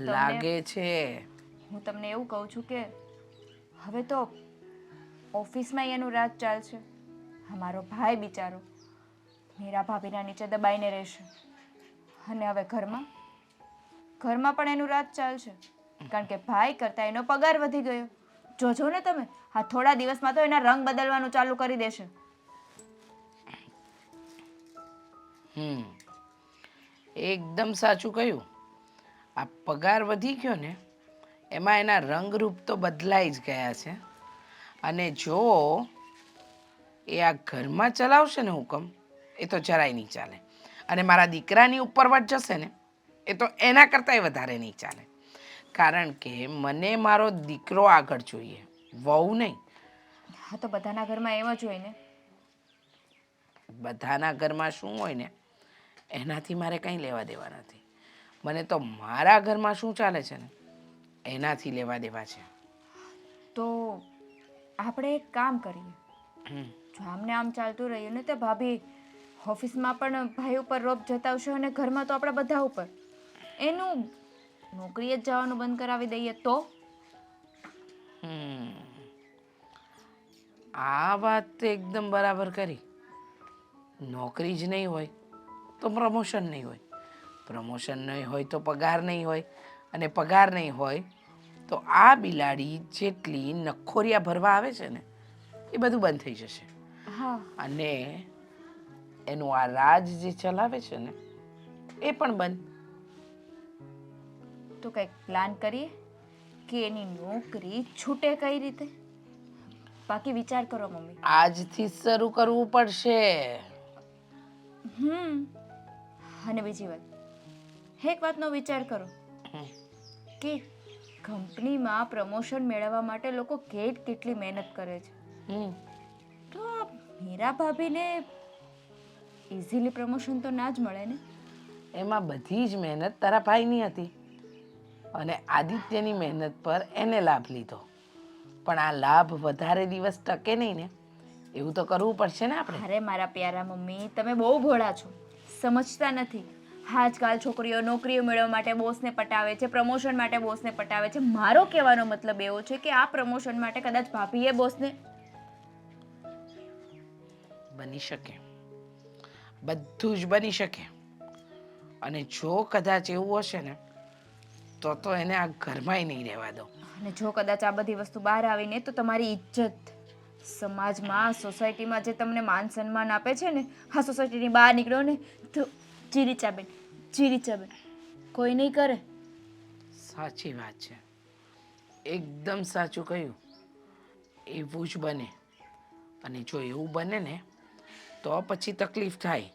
લાગે છે. હું તમને એવું કહું છું કે હવે તો ઓફિસમાં એનું રાજ ચાલશે. અમારો ભાઈ બિચારો મીરા ભાભીના નીચે દબાઈને રહેશે, અને હવે ઘરમાં પણ એનું રાજ ચાલશે, કારણ કે ભાઈ કરતાં એનો પગાર વધી ગયો. જોજો ને તમે, આ થોડા દિવસમાં તો એના રંગ બદલવાનું ચાલુ કરી દેશે. એકદમ સાચું કહ્યું. આ પગાર વધી ગયો ને એમાં એના રંગરૂપ તો બદલાઈ જ ગયા છે. અને જો એ આ ઘરમાં ચલાવશે ને હુકમ, એ તો જરાય નહીં ચાલે. અને મારા દીકરાની ઉપરવટ જશે ને એ તો એના કરતાંય વધારે નહીં ચાલે. કારણ કે મને મારો દીકરો આગળ જોઈએ, વહુ નહીં. હા, તો બધાના ઘરમાં એમ જ હોય ને. બધાના ઘરમાં શું હોય ને એનાથી મારે કંઈ લેવા દેવા નથી. મને તો મારા ઘરમાં શું ચાલે છે ને એનાથી લેવા દેવા છે. તો આપણે એક કામ કરીએ, જો આમને આમ ચાલતું રહ્યું ને તો ભાભી ઓફિસમાં પણ ભાઈ ઉપર રોપ જતાવશે, અને ઘરમાં તો આપણા બધા ઉપર. એનું નોકરીએ જ જવાનું બંધ કરાવી દઈએ તો? આ વાત તો એકદમ બરાબર કરી. નોકરી જ નહીં હોય તો પ્રમોશન નહીં હોય, પ્રમોશન નહીં હોય તો પગાર નહીં હોય, અને પગાર નહીં હોય તો આ બિલાડી જેટલી નખોરિયા ભરવા આવે છે ને એ બધું બંધ થઈ જશે. હા, અને એનું આ રાજ જે ચલાવે છે ને એ પણ બંધ. તો કંઈક પ્લાન કરીએ કે એની નોકરી છૂટે કઈ રીતે. બાકી વિચાર કરો મમ્મી. આજથી જ શરૂ કરવું પડશે. અને બીજી વાત, એક વાતનો વિચાર કરો કે કંપનીમાં પ્રમોશન મેળવવા માટે લોકો કેટલી મહેનત કરે છે. તો આ મીરા ભાભીને ઇઝીલી પ્રમોશન તો ના જ મળે ને. એમાં બધી જ મહેનત તારા ભાઈની હતી, અને આદિત્યની મહેનત પર એને લાભ લીધો. પણ આ લાભ વધારે દિવસ ટકે નહીં ને, એવું તો કરવું પડશે ને આપણે. અરે મારા પ્યારા મમ્મી, તમે બહુ ભોળા છો, સમજતા નથી. આજકાલ છોકરીઓ નોકરીઓ મેળવવા માટે બોસને પટાવે છે, પ્રમોશન માટે બોસને પટાવે છે. મારો કહેવાનો મતલબ એવો છે કે આ પ્રમોશન માટે કદાચ ભાભીએ બોસને. બની શકે, બધું જ બની શકે. અને જો કદાચ એવું હશે ને તો એને આ ઘરમાંય નહીં રહેવા દો. અને જો કદાચ આ બધી વસ્તુ બહાર આવીને તો તમારી ઇજ્જત સમાજમાં, સોસાયટીમાં જે તમને માન સન્માન આપે છે ને, આ સોસાયટીની બહાર નીકળો ને તો ચીરીચાબેન કોઈ નહીં કરે. સાચી વાત છે, એકદમ સાચું કહ્યું. એવું જ બને. અને જો એવું બને ને તો પછી તકલીફ થાય.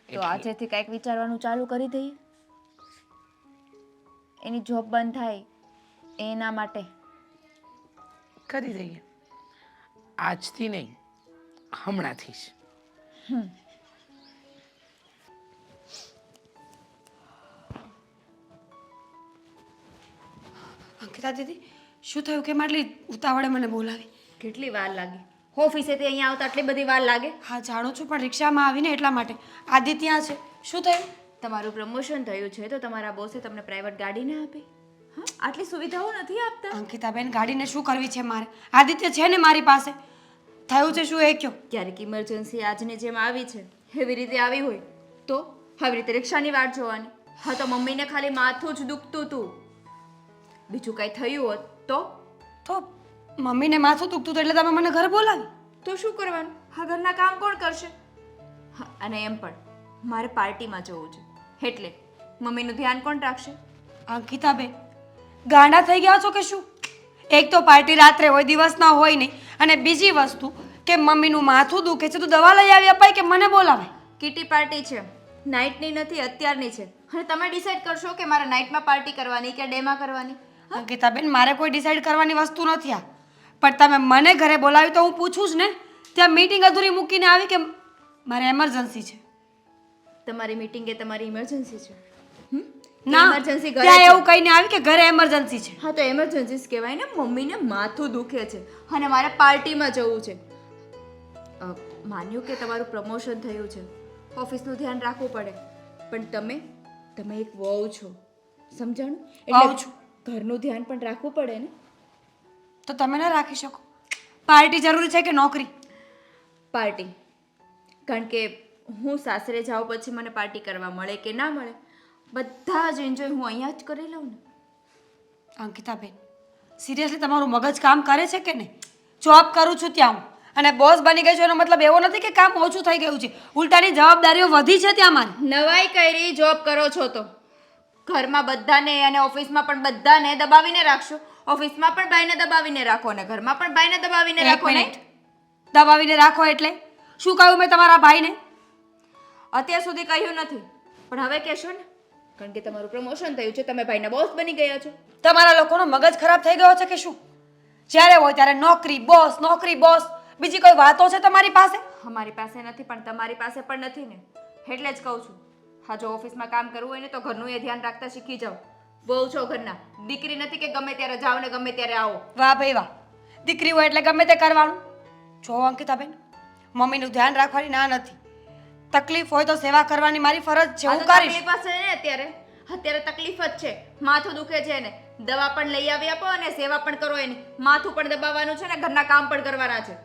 તો આજેથી કંઈક વિચારવાનું ચાલુ કરી દઈએ. એની જોબ બંધ થાય એના માટે કરી દઈએ. આજથી નહીં, હમણાંથી જ. અંકિતા દીદી શું થયું કે આટલી ઉતાવળે મને બોલાવી? કેટલી વાર લાગી ઓફિસેથી અહીંયા આવતા આટલી બધી વાર લાગે? હા જાણું છું, પણ રિક્ષામાં આવીને એટલા માટે. આદિ ત્યાં છે. શું થયું? તમારું પ્રમોશન થયું છે તો તમારા બોસે તમને પ્રાઇવેટ ગાડી ના આપી? હા, આટલી સુવિધાઓ નથી આપતા. અંકિતાબેન, ગાડીને શું કરવી છે મારે? આદિત્ય છે ને મારી પાસે. થયું છે શું એ કયો? ક્યારેક ઇમરજન્સી આજની જેમ આવી છે એવી રીતે આવી હોય તો આવી રીતે રિક્ષાની વાટ જોવાની. હા તો મમ્મીને ખાલી માથું જ દુખતું હતું, બીજું કાંઈ થયું હોત તો મમ્મીને માથું દુખતું હતું એટલે તમે મને ઘરે બોલાવી. તો શું કરવાનું? હા, ઘરના કામ કોણ કરશે? હા, અને એમ પણ મારે પાર્ટીમાં જવું છે એટલે મમ્મીનું ધ્યાન કોણ રાખશે? અંકિતાબેન, ગાંડા થઈ ગયા છો કે શું? એક તો પાર્ટી રાત્રે હોય, દિવસના હોય નહીં, અને બીજી વસ્તુ કે મમ્મીનું માથું દુખે છે તો દવા લઈ આવી અપાય કે મને બોલાવે? કિટી પાર્ટી છે, નાઇટની નથી, અત્યારની છે. અને તમે ડિસાઈડ કરશો કે મારે નાઇટમાં પાર્ટી કરવાની કે ડેમાં કરવાની. અંકિતાબેન, મારે કોઈ ડિસાઈડ કરવાની વસ્તુ નથી આ. પણ તમે મને ઘરે બોલાવી તો હું પૂછું જ ને. ત્યાં મીટિંગ અધૂરી મૂકીને આવી કે મારે એમરજન્સી છે? તમારી મીટિંગ એ તમારી ઇમરજન્સી છે? ના, emergency ઘરે ત્યાં છે. એવું કહીને આવી કે ઘરે એમરજન્સી છે. હા તો એમરજન્સી જ કહેવાય ને. મમ્મીને માથું દુખે છે અને મારે પાર્ટીમાં જવું છે. માન્યું કે તમારું પ્રમોશન થયું છે, ઓફિસનું ધ્યાન રાખવું પડે, પણ તમે એક વહુ છો, સમજાણું? વહુ છું. ઘરનું ધ્યાન પણ રાખવું પડે ને. તો તમે ના રાખી શકો? પાર્ટી જરૂરી છે કે નોકરી? પાર્ટી, કારણ કે હું સાસરે જાઉં પછી મને પાર્ટી કરવા મળે કે ના મળે, બધા જ એન્જોય હું અહીંયા જ કરી લઉં ને. અંકિતાબેન, સિરિયસલી તમારું મગજ કામ કરે છે કે નહીં? જોબ કરું છું ત્યાં હું, અને બોસ બની ગઈ છું એનો મતલબ એવો નથી કે કામ ઓછું થઈ ગયું છે. ઉલટાની જવાબદારીઓ વધી છે ત્યાં મારી. નવાઈ કરી જોબ કરો છો તો ઘરમાં બધાને અને ઓફિસમાં પણ બધાને દબાવીને રાખશો. ઓફિસમાં પણ ભાઈને દબાવીને રાખો અને ઘરમાં પણ ભાઈને દબાવીને એક રાખો. મિનિટ, દબાવીને રાખો એટલે શું કહ્યું મેં તમારા ભાઈને? અત્યાર સુધી કહ્યું નથી, પણ હવે કહેશો ને, કારણ કે તમારું પ્રમોશન થયું છે, તમે ભાઈના બોસ બની ગયા છો. તમારા લોકોનો મગજ ખરાબ થઈ ગયો છે કે શું? જ્યારે હોય ત્યારે નોકરી બોસ, નોકરી બોસ, બીજી કોઈ વાતો છે તમારી પાસે? અમારી પાસે નથી, પણ તમારી પાસે પણ નથી ને, એટલે જ કહું છું. હા, જો ઓફિસમાં કામ કરવું હોય ને તો ઘરનું એ ધ્યાન રાખતા શીખી જાઓ. બહુ છો ઘરના, દીકરી નથી કે ગમે ત્યારે જાઓ ને ગમે ત્યારે આવો. વાહ ભાઈ વાહ, દીકરી હોય એટલે ગમે તે કરવાનું. જો અંકિતાબેન, મમ્મીનું ધ્યાન રાખવાની ના નથી. તકલીફ હોય તો સેવા કરવાની મારી ફરજ છે, આ હું તો કરીશ. તકલીફ હશે ને અત્યારે તકલીફ જ છે. માથું દુખે છે ને, દવા પણ લઈ આવી આપો અને સેવા પણ કરો એની. માથું પણ દબાવવાનું છે ને ઘરના કામ પણ કરવાના છે.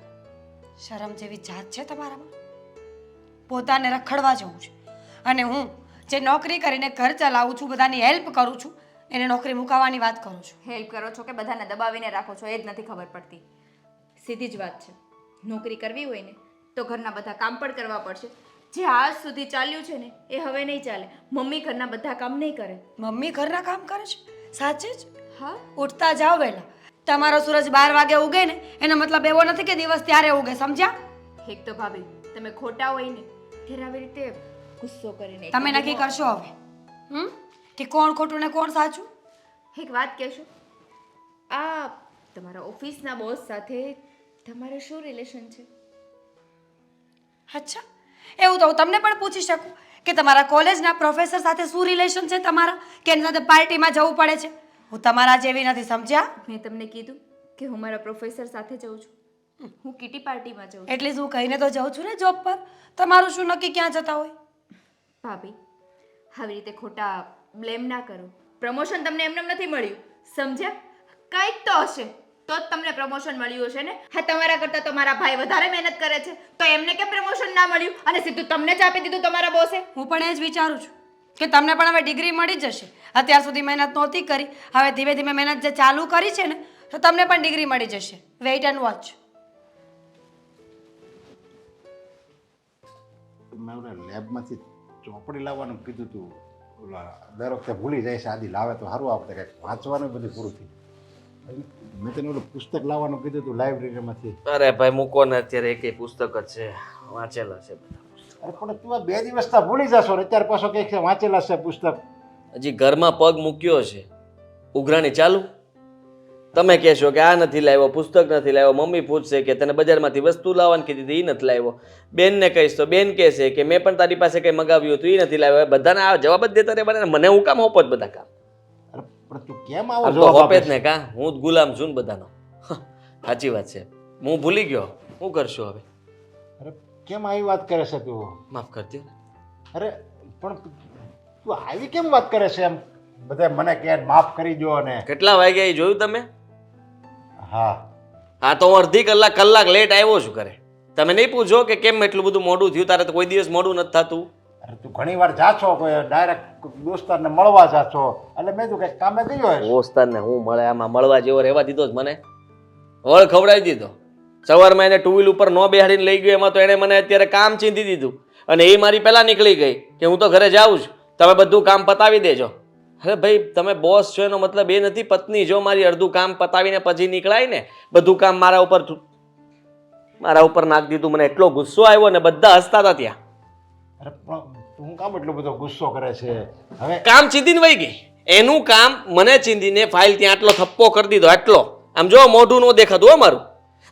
શરમ જેવી જાત છે તમારામાં? પોતાને રખડવા જવું છે, અને હું જે નોકરી કરીને ઘર ચલાવું છું, બધાની હેલ્પ કરું છું, એને નોકરી મુકાવવાની વાત કરું છું. હેલ્પ કરો છો કે બધાને દબાવીને રાખો છો, એ જ નથી ખબર પડતી. સીધી જ વાત છે. નોકરી કરવી હોય ને તો ઘરના બધા કામ પણ કરવા પડશે. જે આજ સુધી ચાલ્યું છે ને એ હવે નહીં ચાલે. મમ્મી ઘરના બધા કામ નહીં કરે. મમ્મી ઘરના કામ કરે છે? સાચે જ? હા, ઉઠતા જાઓ વહેલા. તમારો સૂરજ 12 વાગે ઉગે ને એનો મતલબ એવો નથી કે દિવસ ત્યારે ઉગે, સમજ્યા? એક તો ભાભી તમે ખોટા હોય ને ત્યારે આવી રીતે ગુસ્સો કરીને તમે નક્કી કરશો હવે કે કોણ ખોટું ને કોણ સાચું. એક વાત કહેશો, આ તમારા ઓફિસના બોસ સાથે તમારે શું રિલેશન છે? અચ્છા, એવું તો હું તમને પણ પૂછી શકું કે તમારા કોલેજના પ્રોફેસર સાથે શું રિલેશન છે તમારા, કે એની સાથે પાર્ટીમાં જવું પડે છે? હું તમારા જેવી નથી, સમજ્યા? મેં તમને કીધું કે હું મારા પ્રોફેસર સાથે જઉં છું, હું કિટી પાર્ટીમાં જઉં છું. એટલે હું કહીને તો જાઉં છું ને જોબ પર. તમારું શું નક્કી ક્યાં જતા હોય? ભાભી આવી રીતે ખોટા બ્લેમ ના કરો. પ્રમોશન તમને એમને નથી મળ્યું, સમજ્યા? કંઈક તો હશે તો જ તમને પ્રમોશન મળ્યું હશે ને. હા, તમારા કરતાં તો મારા ભાઈ વધારે મહેનત કરે છે, તો એમને કેમ પ્રમોશન ના મળ્યું અને સીધું તમને જ આપી દીધું તમારા બોસે? હું પણ એ જ વિચારું છું કે તમને પણ હવે ડિગ્રી મળી જશે. અત્યાર સુધી મહેનત નહોતી કરી, હવે ધીમે ધીમે મહેનત જે ચાલુ કરી છે ને તો તમને પણ ડિગ્રી મળી જશે. Weight and watch. મેં ઓલા લેબમાંથી ચોપડી લાવવાનું કીધું હતું. ઓલા દર વખતે ભૂલી જાય છે, આદિ લાવે તો સારું આપણે કંઈક વાંચવાનું બધું પૂરું થયું. મેં તને ઓલું પુસ્તક લાવવાનું કીધું હતું લાઇબ્રેરીમાંથી. અરે ભાઈ મૂકો ને, અત્યારે એકેય પુસ્તક જ છે, વાંચેલા છે બધા. અરે પણ તું આ 2 દિવસથી ભૂલી જશો ને અત્યારે પાછો કંઈક વાંચેલા છે પુસ્તક. હજી ઘરમાં પગ મૂક્યો છે, ઉઘરાણી ચાલુ. તમે કહેશો કે આ નથી લાવ્યો, પુસ્તક નથી લાવ્યો, મમ્મી પૂછશે કે તને બજારમાંથી વસ્તુ લાવવાની કીધી હતી એ નથી લાવ્યો, બેનને કહીશ તો બેન કહેશે કે મેં પણ તારી પાસે કંઈ મગાવ્યું હતું એ નથી લાવ્યો. બધાને આ જવાબ જ દેતા રહેવાના ને મને હું કામ હોપત બધા કામ અરે પણ તું કેમ આવો આમ તો જવાબ હોપે આપે જ ને કાં હું જ ગુલામ છું ને બધાનો. સાચી વાત છે, હું ભૂલી ગયો. શું કરશું હવે? અરે કેમ આવી વાત કરે છે તું? માફ કરજો. અરે પણ તું આવી કેમ વાત કરે છે? એમ બધા મને કહે માફ કરી દો ને. કેટલા વાગ્યા એ જોયું તમે? હા હા તો હું અડધી કલાક લેટ આવ્યો છું ઘરે. તમે નહીં પૂછો કે કેમ એટલું બધું મોડું થયું, તારે તો કોઈ દિવસ મોડું નથી થતું. અરે તું ઘણી વાર જાછો કોઈ ડાયરેક્ટ દોસ્તારને મળવા જાછો એટલે મેં તું કંઈક કામે ગયો હોય. દોસ્તારને હું મળે, આમાં મળવા જેવો રહેવા દીધો જ મને? વળ ખવડાવી દીધો. સવારમાં એને ટુ વ્હીલ ઉપર ન બેહાડીને લઈ ગયો, એમાં તો એણે મને અત્યારે કામ ચીંધી દીધું અને એ મારી પહેલાં નીકળી ગઈ કે હું તો ઘરે જાઉં છું, તમે બધું કામ પતાવી દેજો. અરે ભાઈ તમે બોસ છો એનો મતલબ એ નથી પત્ની જો મારી અડધું કામ પતાવીને પછી નીકળાય ને બધું કામ મારા ઉપર નાખી દીધું. મને એટલો ગુસ્સો આવ્યો ને બધા હસતા હતા ત્યાં. અરે પણ તું કામ એટલો બધો ગુસ્સો કરે છે? હવે કામ ચીંધીને વહી ગઈ, એનું કામ મને ચીંધીને ફાઇલ ત્યાં આટલો થપ્પો કરી દીધો. આટલો આમ જો મોઢું ન દેખાતું હો મારું.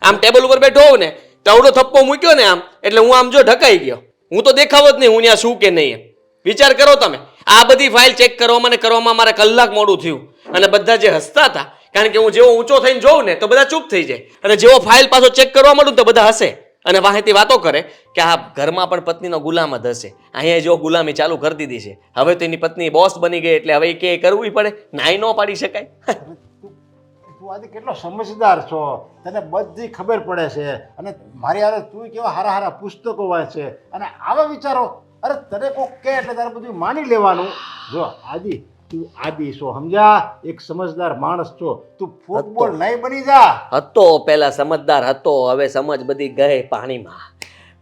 આમ ટેબલ ઉપર બેઠો હોઉં ને તવડો થપ્પો મૂક્યો ને આમ એટલે હું આમ જો ઢકાઈ ગયો. હું તો દેખાવો જ નહીં હું ત્યાં શું કે નહીં. વિચાર કરો તમે, આ બધી ફાઇલ ચેક કરવામાં મારે કલાક મોડું થયું અને બધા જે હસતા હતા કારણ કે હું જેવો ઊંચો થઈને જોઉં ને તો બધા ચૂપ થઈ જાય અને જેવો ફાઇલ પાછો ચેક કરવા માંડું તો બધા હસે અને વાહેતી વાતો કરે કે આ ઘરમાં પણ પત્નીનો ગુલામ જ હશે. અહીંયા જો ગુલામી ચાલુ કરી દીધી છે, હવે તો એની પત્ની બોસ બની ગઈ એટલે હવે કે કરવું પડે, નાઈ ન પાડી શકાય. તું આજે કેટલો સમજદાર છો, તને બધી ખબર પડે છે અને મારી હારે તું કેવા હારા હારા પુસ્તકો વાંચે અને આવા વિચારો. અરે તને કોક કે એટલે તારે બધું માની લેવાનું. જો આદિ તું આદિ છો સમજ્યા, એક સમજદાર માણસ છો, તું ફૂટબોલ નહીં બની જા. હતો પહેલા સમજદાર હતો, હવે સમજ બધી ગઈ પાણીમાં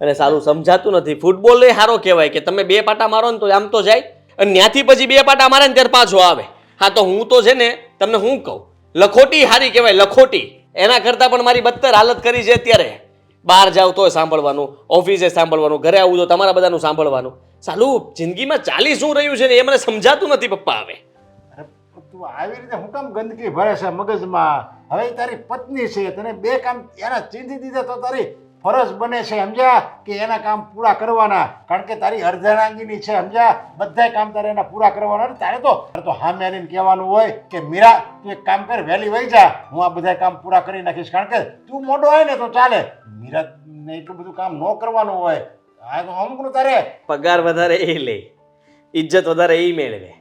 અને સારું સમજાતું નથી. ફૂટબોલ એ સારો કહેવાય કે તમે બે પાટા મારો ને તો આમ તો જાય અને ત્યાંથી પછી બે પાટા મારે ને ત્યારે પાછો આવે. હા તો હું તો છે ને તમને હું કહું, લખોટી હારી કહેવાય, લખોટી. એના કરતાં પણ મારી બદતર હાલત કરી છે અત્યારે. બહાર જાવ તોય સાંભળવાનું, ઓફિસે સાંભળવાનું, ઘરે આવું તો તમારા બધાનું સાંભળવાનું. સાલું જિંદગીમાં ચાલી શું રહ્યું છે ને એ મને સમજાતું નથી પપ્પા. હવે અરે તું આવી રીતે હું કામ ગંદકી ભરે છે મગજમાં? હવે તારી પત્ની છે, તને બે કામ એના ચીંધી દીધા તો તારી ફરજ બને છે સમજ્યા કે એના કામ પૂરા કરવાના. કારણ કે તારી અર્ધાંગીની છે સમજ્યા, બધા કામ તારે એના પૂરા કરવાના. તારે તો સામે આવીને કહેવાનું હોય કે મીરા તું એક કામ કર, વહેલી વહી જા, હું આ બધા કામ પૂરા કરી નાખીશ. કારણ કે તું મોટો હોય ને તો ચાલે, મીરાને એટલું બધું કામ ન કરવાનું હોય. આ તો અમુકનું તારે પગાર વધારે એ લે, ઇજ્જત વધારે એ મેળવે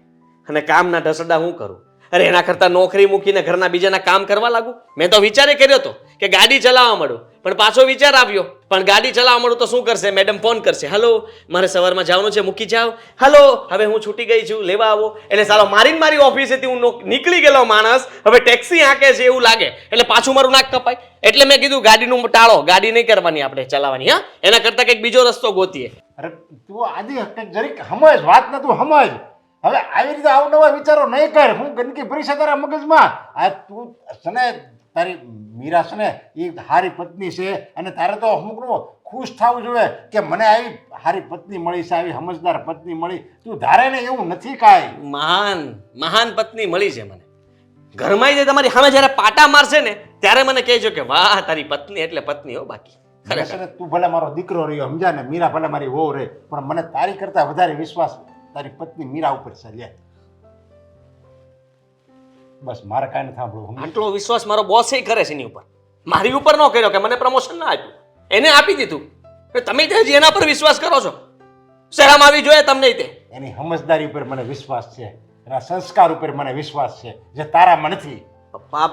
અને કામના ઢસડા હું કરું? અરે એના કરતાં નોકરી મૂકીને ઘરના બીજાના કામ કરવા લાગુ. મેં તો વિચારે કર્યો હતો કે ગાડી ચલાવવા માંડું પણ પાછો વિચાર આવ્યો પણ ગાડી ચલાવવા માંડું તો શું કરશે? મેડમ ફોન કરશે, હલો મારે સવારમાં જવાનું છે, મૂકી જાઓ, હલો હવે હું છૂટી ગઈ છું, લેવા આવો. એટલે સાલો મારી ઓફિસેથી હું નીકળી ગયેલો માણસ હવે ટેક્સી હાંકે છે એવું લાગે એટલે પાછું મારું નાક કપાય. એટલે મેં કીધું ગાડીનું ટાળો, ગાડી નહીં કરવાની આપણે ચલાવવાની. હા એના કરતાં કંઈક બીજો રસ્તો ગોતીએ. અરે તું આદિ જરીક સમજ વાત ને, તું સમજ. હવે આવી રીતે અવનવા વિચારો નહીં કર. હું ગંદકી ભરી છે તારા મગજમાં? આ તું છે ને તારી મીરા છે ને એ હારી પત્ની છે અને તારે તો અમુકનું ખુશ થવું જોઈએ કે મને આવી હારી પત્ની મળી છે, આવી સમજદાર પત્ની મળી. તું ધારે ને એવું નથી કાંઈ. મહાન પત્ની મળી છે મને. ઘરમાં જે તમારી સામે જ્યારે પાટા મારશે ને ત્યારે મને કહેજો કે વાહ તારી પત્ની એટલે પત્ની હો. બાકી ખરેખર તું ભલે મારો દીકરો રહ્યો સમજા ને, મીરા ભલે મારી વહુ રહે, પણ મને તારી કરતાં વધારે વિશ્વાસ તારી પત્ની મીરા ઉપર છે. લે બસ મારે કાંઈ નથી સાંભળવું. આટલો વિશ્વાસ મારો બોસ કરે છે એની ઉપર, મારી ઉપર ન કર્યો કે મને પ્રમોશન ના આપ્યું, એને આપી દીધું. તમે તે હજી એના પર વિશ્વાસ કરો છો? શરમ આવી જોઈએ તમને? તે એની સમજદારી ઉપર મને વિશ્વાસ છે, એના સંસ્કાર ઉપર મને વિશ્વાસ છે જે તારામાં નથી. પપ્પા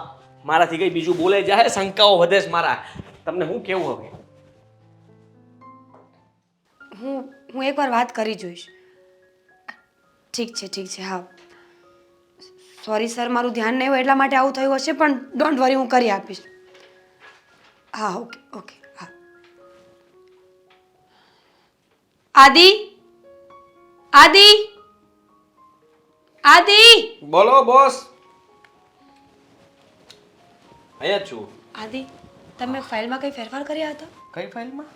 મારાથી કઈ બીજું બોલે જાય, શંકાઓ વધે છે મારા. તમને હું કેવું હવે? હું એકવાર વાત કરી જોઈશ. ઠીક છે હા સોરી સર, મારું ધ્યાન નહીં હોય એટલા માટે આવું થયું હશે પણ ડોન્ટ વરી, હું કરી આપીશ. હા ઓકે હા. આદિ આદિ આદિ બોલો બોસ. અહીંયા છું. આદિ તમે ફાઇલમાં કઈ ફેરફાર કર્યા હતા? કઈ ફાઇલમાં?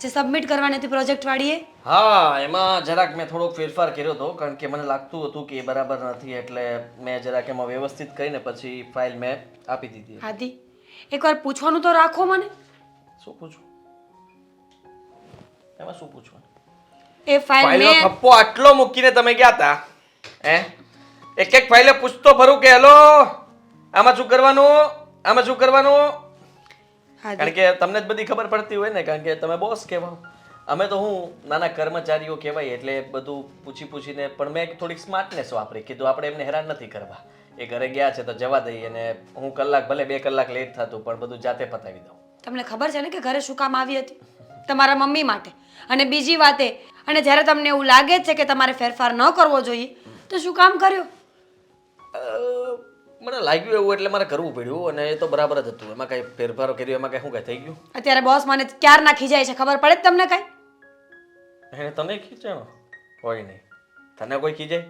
જે સબમિટ કરવાની હતી પ્રોજેક્ટ વાળીએ? હા, એમાં જરાક મેં થોડોક ફેરફાર કર્યો હતો કારણ કે મને લાગતું હતું કે એ બરાબર નથી, એટલે મેં જરાક એમાં વ્યવસ્થિત કરીને પછી ફાઇલ મેં આપી દીધી. આદિ, એકવાર પૂછવાનું તો રાખો મને. શું પૂછું? એમાં શું પૂછવાનું? એ ફાઇલ ફાઇલનો મેં થપ્પો આટલો મૂકીને તમે ગયા હતા, હે? એક એક ફાઇલે પૂછતો ફરું કે હેલો, આમાં શું કરવાનું, આમાં શું કરવાનું? આદિ, કારણ કે તમને જ બધી ખબર પડતી હોય ને, કારણ કે તમે બોસ કહેવાઓ. અમે તો હું નાના કર્મચારીઓ કહેવાય, એટલે બધું પૂછીને, પણ મેં થોડીક સ્માર્ટનેસ વાપરી, કીધું આપણે એમને હેરાન નથી કરવા, એ ઘરે ગયા છે તો જવા દઈએ, અને હું કલાક ભલે 2 કલાક લેટ થતું પણ બધું જાતે પતાવી દઉં. તમને ખબર છે ને કે ઘરે શું કામ આવી હતી? તમારા મમ્મી માટે. અને બીજી વાત એ, અને જ્યારે તમને એવું લાગે છે કે તમારે ફેરફાર ન કરવો જોઈએ તો શું કામ કર્યું? મને લાગ્યું એવું એટલે મારે કરવું પડ્યું, અને એ તો બરાબર જ હતું. એમાં કઈ ફેરફારો કર્યો એમાં કઈ શું કઈ થઈ ગયું? અત્યારે બોસ મને ક્યારના ખીજાય છે, ખબર પડે જ તમને કઈ? એને તને ખીચાણો હોય નહીં, તને કોઈ ખીજાય?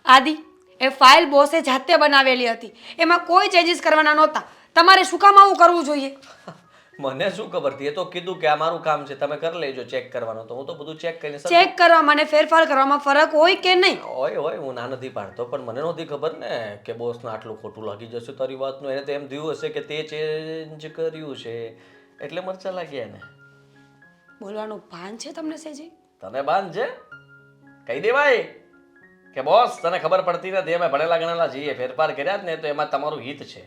આદિ, એ ફાઇલ બોસે જાતે બનાવેલી હતી, એમાં કોઈ ચેન્જીસ કરવાના નહોતા. તમારે શું કામ આવું કરવું જોઈએ? મને શું ખબર હતી? એ તો કીધું કે આ મારું કામ છે, તમે કરી લેજો ચેક કરવાનું, તો હું તો બધું ચેક કરીને ચેક કરવામાં અને ફેરફાર કરવામાં ફરક હોય કે નહીં? હોય હું ના નથી પાડતો, પણ મને નહોતી ખબર ને કે બોસને આટલું ખોટું લાગી જશે તારી વાતનું. એને તો એમ થયું હશે કે તે ચેન્જ કર્યું છે એટલે મરચા લાગ્યા ને. બોલવાનું ભાન છે તમને સેજી? તને બાંધ છે? કહી દેવાય કે બોસ તને ખબર પડતી નથી, અમે ભણેલા ગણેલા છીએ, ફેરફાર કર્યા જ ને તો એમાં તમારું હિત છે,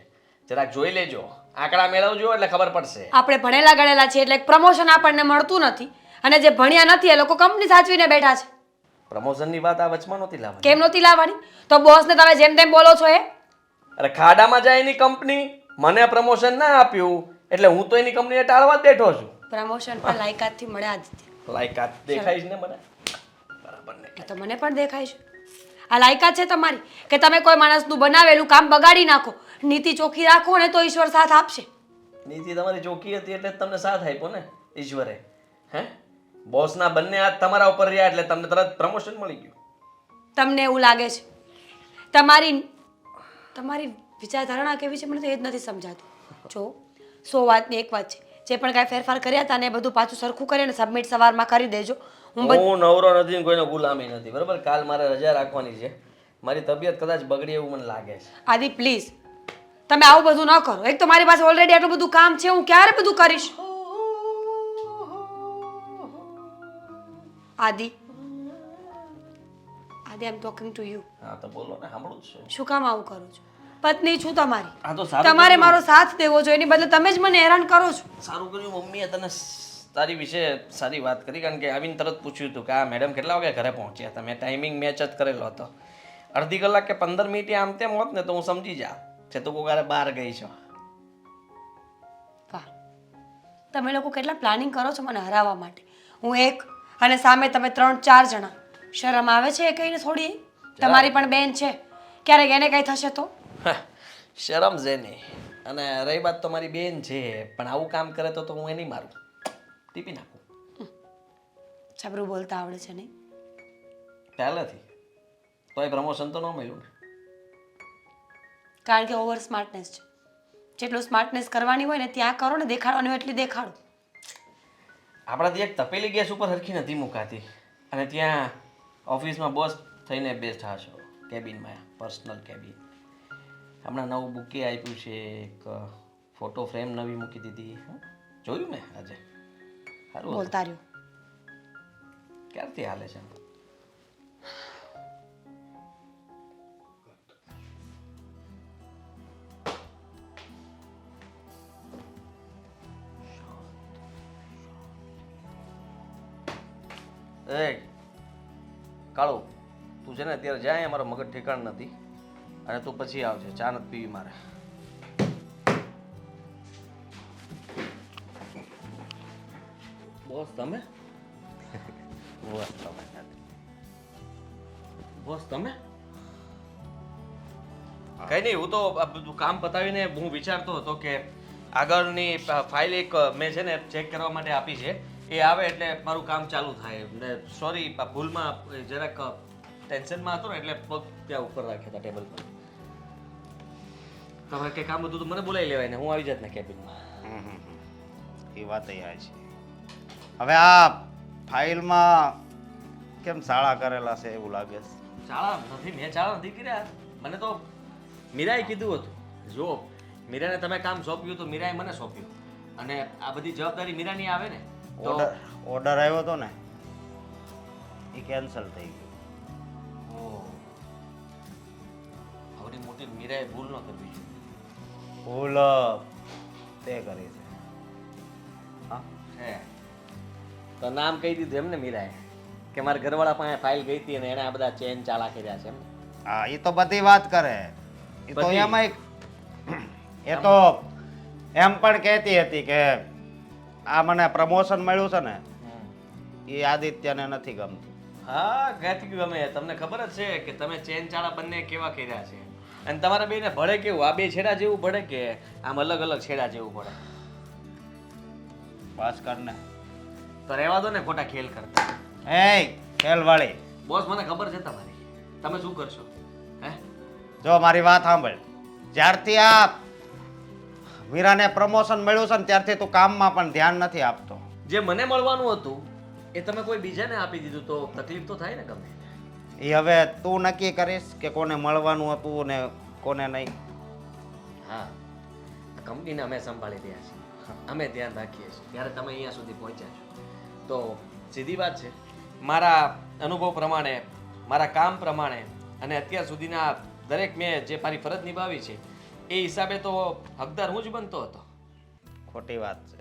જરાક જોઈ લેજો, આંકડા મેળવજો એટલે ખબર પડશે. આપણે ભણેલા ગણેલા છીએ એટલે પ્રમોશન આપણને મળતું નથી, અને જે ભણ્યા નથી એ લોકો કંપની સાચવીને બેઠા છે. પ્રમોશનની વાત આ વચમાં નહોતી લાવવાની. કેમ નહોતી લાવવાની? તો બોસને તમે જેમ તેમ બોલો છો એ? અરે ખાડામાં જાય એની કંપની, મને પ્રમોશન ના આપ્યું એટલે હું તો એની કંપનીને ટાળવા જ બેઠો છું. પ્રમોશન પણ લાયકાતથી મળ્યા જ છે. લાયકાત દેખાય છે ને મને? બરાબર ને. એ તો મને પણ દેખાય છે. આ લાયકાત છે તમારી કે તમે કોઈ માણસનું બનાવેલું કામ બગાડી નાખો. નીતિ ચોખ્ખી રાખો ને તો ઈશ્વર સાથ આપશે. નીતિ તમારી ચોખ્ખી હતી એટલે જ તમને સાથ આપ્યો ને ઈશ્વરે. હે, બોસના બંને હાથ તમારા ઉપર રહ્યા એટલે તમને તરત પ્રમોશન મળી ગયું. તમને એવું લાગે છે? તમારી વિચારધારણા કેવી છે મને તો એ જ નથી સમજાતું. જો 100 વાતની એક વાત છે, જે પણ કાંઈ ફેરફાર કર્યા હતા ને એ બધું પાછું સરખું કરીને સબમિટ સવારમાં કરી દેજો. હું નવરો નથી ને કોઈનો ગુલામી નથી, બરાબર? કાલ મારે રજા રાખવાની છે, મારી તબિયત કદાચ બગડી એવું મને લાગે છે. આદિ પ્લીઝ, તમે આવું બધું ન કરો. એક તો મારી પાસે ઓલરેડી આટલું બધું કામ છે, હું ક્યારે બધું કરીશ? આદિ, આઈ એમ ટોકિંગ ટુ યુ. હા તો બોલો ને, સાંભળું જ છું. શું કામ આવું કરો છો? પત્ની છું તમારી, હા તો સારું તમારે કર્યું. મારો સાથ દેવો જોઈએ, એની બદલે તમે જ મને હેરાન કરો છો. સારું કર્યું મમ્મીએ તને તારી વિશે સારી વાત કરી, કારણ કે આવીને તરત પૂછ્યું હતું કે આ મેડમ કેટલા વાગે ઘરે પહોંચ્યા હતા. મેં ટાઈમિંગ મેચ જ કરેલો હતો. અડધી કલાક કે 15 મિનિટ આમ તેમ હોત ને તો હું સમજી જા કે તું કોકારે બહાર ગઈ છો. વાહ, તમે લોકો કેટલા પ્લાનિંગ કરો છો મને હરાવવા માટે. હું એક અને સામે તમે 3-4 જણા. શરમ આવે છે એ કહીને થોડી? તમારી પણ બેન છે, ક્યારેક એને કઈ થશે તો? શરમ છે નહીં. અને રહી વાત તો મારી બેન છે, પણ આવું કામ કરે તો હું એ નહીં મારું, ટીપી નાખું. છબરું બોલતા આવડે છે નહીં? પહેલેથી તોય પ્રમોશન તો ન મળ્યું ને. કારણ કે ઓવર સ્માર્ટનેસ છે. જેટલું સ્માર્ટનેસ કરવાની હોય ને ત્યાં કરો ને, દેખાડવાની હોય એટલી દેખાડો. આપણાથી એક તપેલી ગેસ ઉપર હરખી નથી મુકાતી, અને ત્યાં ઓફિસમાં બોસ થઈને બેઠા છો કેબિનમાં, પર્સનલ કેબિન. હમણાં નવું બુકે આપ્યું છે, એક ફોટો ફ્રેમ નવી મૂકી દીધી. જોયું મેં આજે? સારું હતું. બોલતા રહ્યો. ક્યારથી હાલે છે? એ કાળુ, તું છે ને અત્યારે જાય, અમારો મગજ ઠેકાણ નથી, અને તું પછી આવજે, ચા નથી પીવી મારે. બોસ તમે? બોસ તમે? બોસ તમે? કઈ નહીં, હું તો આ બધું કામ પતાવીને હું વિચારતો હતો કે આગળની ફાઇલ એક મેં છે ને ચેક કરવા માટે આપી છે, એ આવે એટલે મારું કામ ચાલુ થાય. ને સોરી, ભૂલમાં જરાક ટેન્શનમાં હતો ને એટલે પગ ત્યાં ઉપર રાખ્યા હતા ટેબલ પર. તમારે કંઈ કામ હતું તો મને બોલાવી લેવાય ને હું આવી જાત ને કેબિનમાં. એ વાત યાદ છે. હવે આ ફાઇલમાં કેમ શાળા કરેલા છે એવું લાગે છે. શાળા નથી, મેં શાળા નથી કર્યા. મને તો મીરાએ કીધું હતું. જો મીરાને તમે કામ સોંપ્યું તો મીરાએ મને સોંપ્યું, અને આ બધી જવાબદારી મીરાની આવે ને તો ઓર્ડર આવ્યો હતો ને એ કેન્સલ થઈ ગયો. ઓહ, આવડી મોટી મીરાએ ભૂલ ન કરવી જોઈએ. ભૂલ તે કરી છે. હા હે તો નામ કહી દીધું એમ ને મીરાએ, કે મારા ઘરવાળા પાસે ફાઇલ ગઈ હતી અને એણે આ બધા ચેન ચાલા કર્યા છે એમ ને? હા એ તો બધી વાત કરે. એ તો બધી? એમાં એ તો એમ પણ કહેતી હતી કે આ મને પ્રમોશન મળ્યું છે ને એ આદિત્યને નથી ગમતું. હા, કહેતી ગમે. તમને ખબર જ છે કે તમે ચેન ચાળા બંને કેવા કર્યા છે, અને તમારા બેને ભળે કેવું, આ બે છેડા જેવું ભળે કે આમ અલગ અલગ છેડા જેવું ભળે? બસ કર ને. તો રહેવા દો ને ખોટા ખેલ કરતા. એ ખેલવાળી, બોસ, મને ખબર છે તમારી. તમે શું કરશો? હે જો મારી વાત સાંભળ. જ્યારથી આ મીરાને પ્રમોશન મળ્યું છે ને ત્યારથી તું કામમાં પણ ધ્યાન નથી આપતો. જે મને મળવાનું હતું એ તમે કોઈ બીજાને આપી દીધું તો તકલીફ તો થાય ને ગમે. એ હવે તું નક્કી કરીશ કે કોને મળવાનું હતું ને કોને નહીં. હા, આ કંપનીને અમે સંભાળી રહ્યા છીએ, અમે ધ્યાન રાખીએ છીએ, ત્યારે તમે અહીંયા સુધી પહોંચ્યા છો. તો સીધી વાત છે, મારા અનુભવ પ્રમાણે, મારા કામ પ્રમાણે અને અત્યાર સુધીના દરેક મેં જે મારી ફરજ નિભાવી છે એ હિસાબે તો હકદાર હું જ બનતો હતો. ખોટી વાત છે,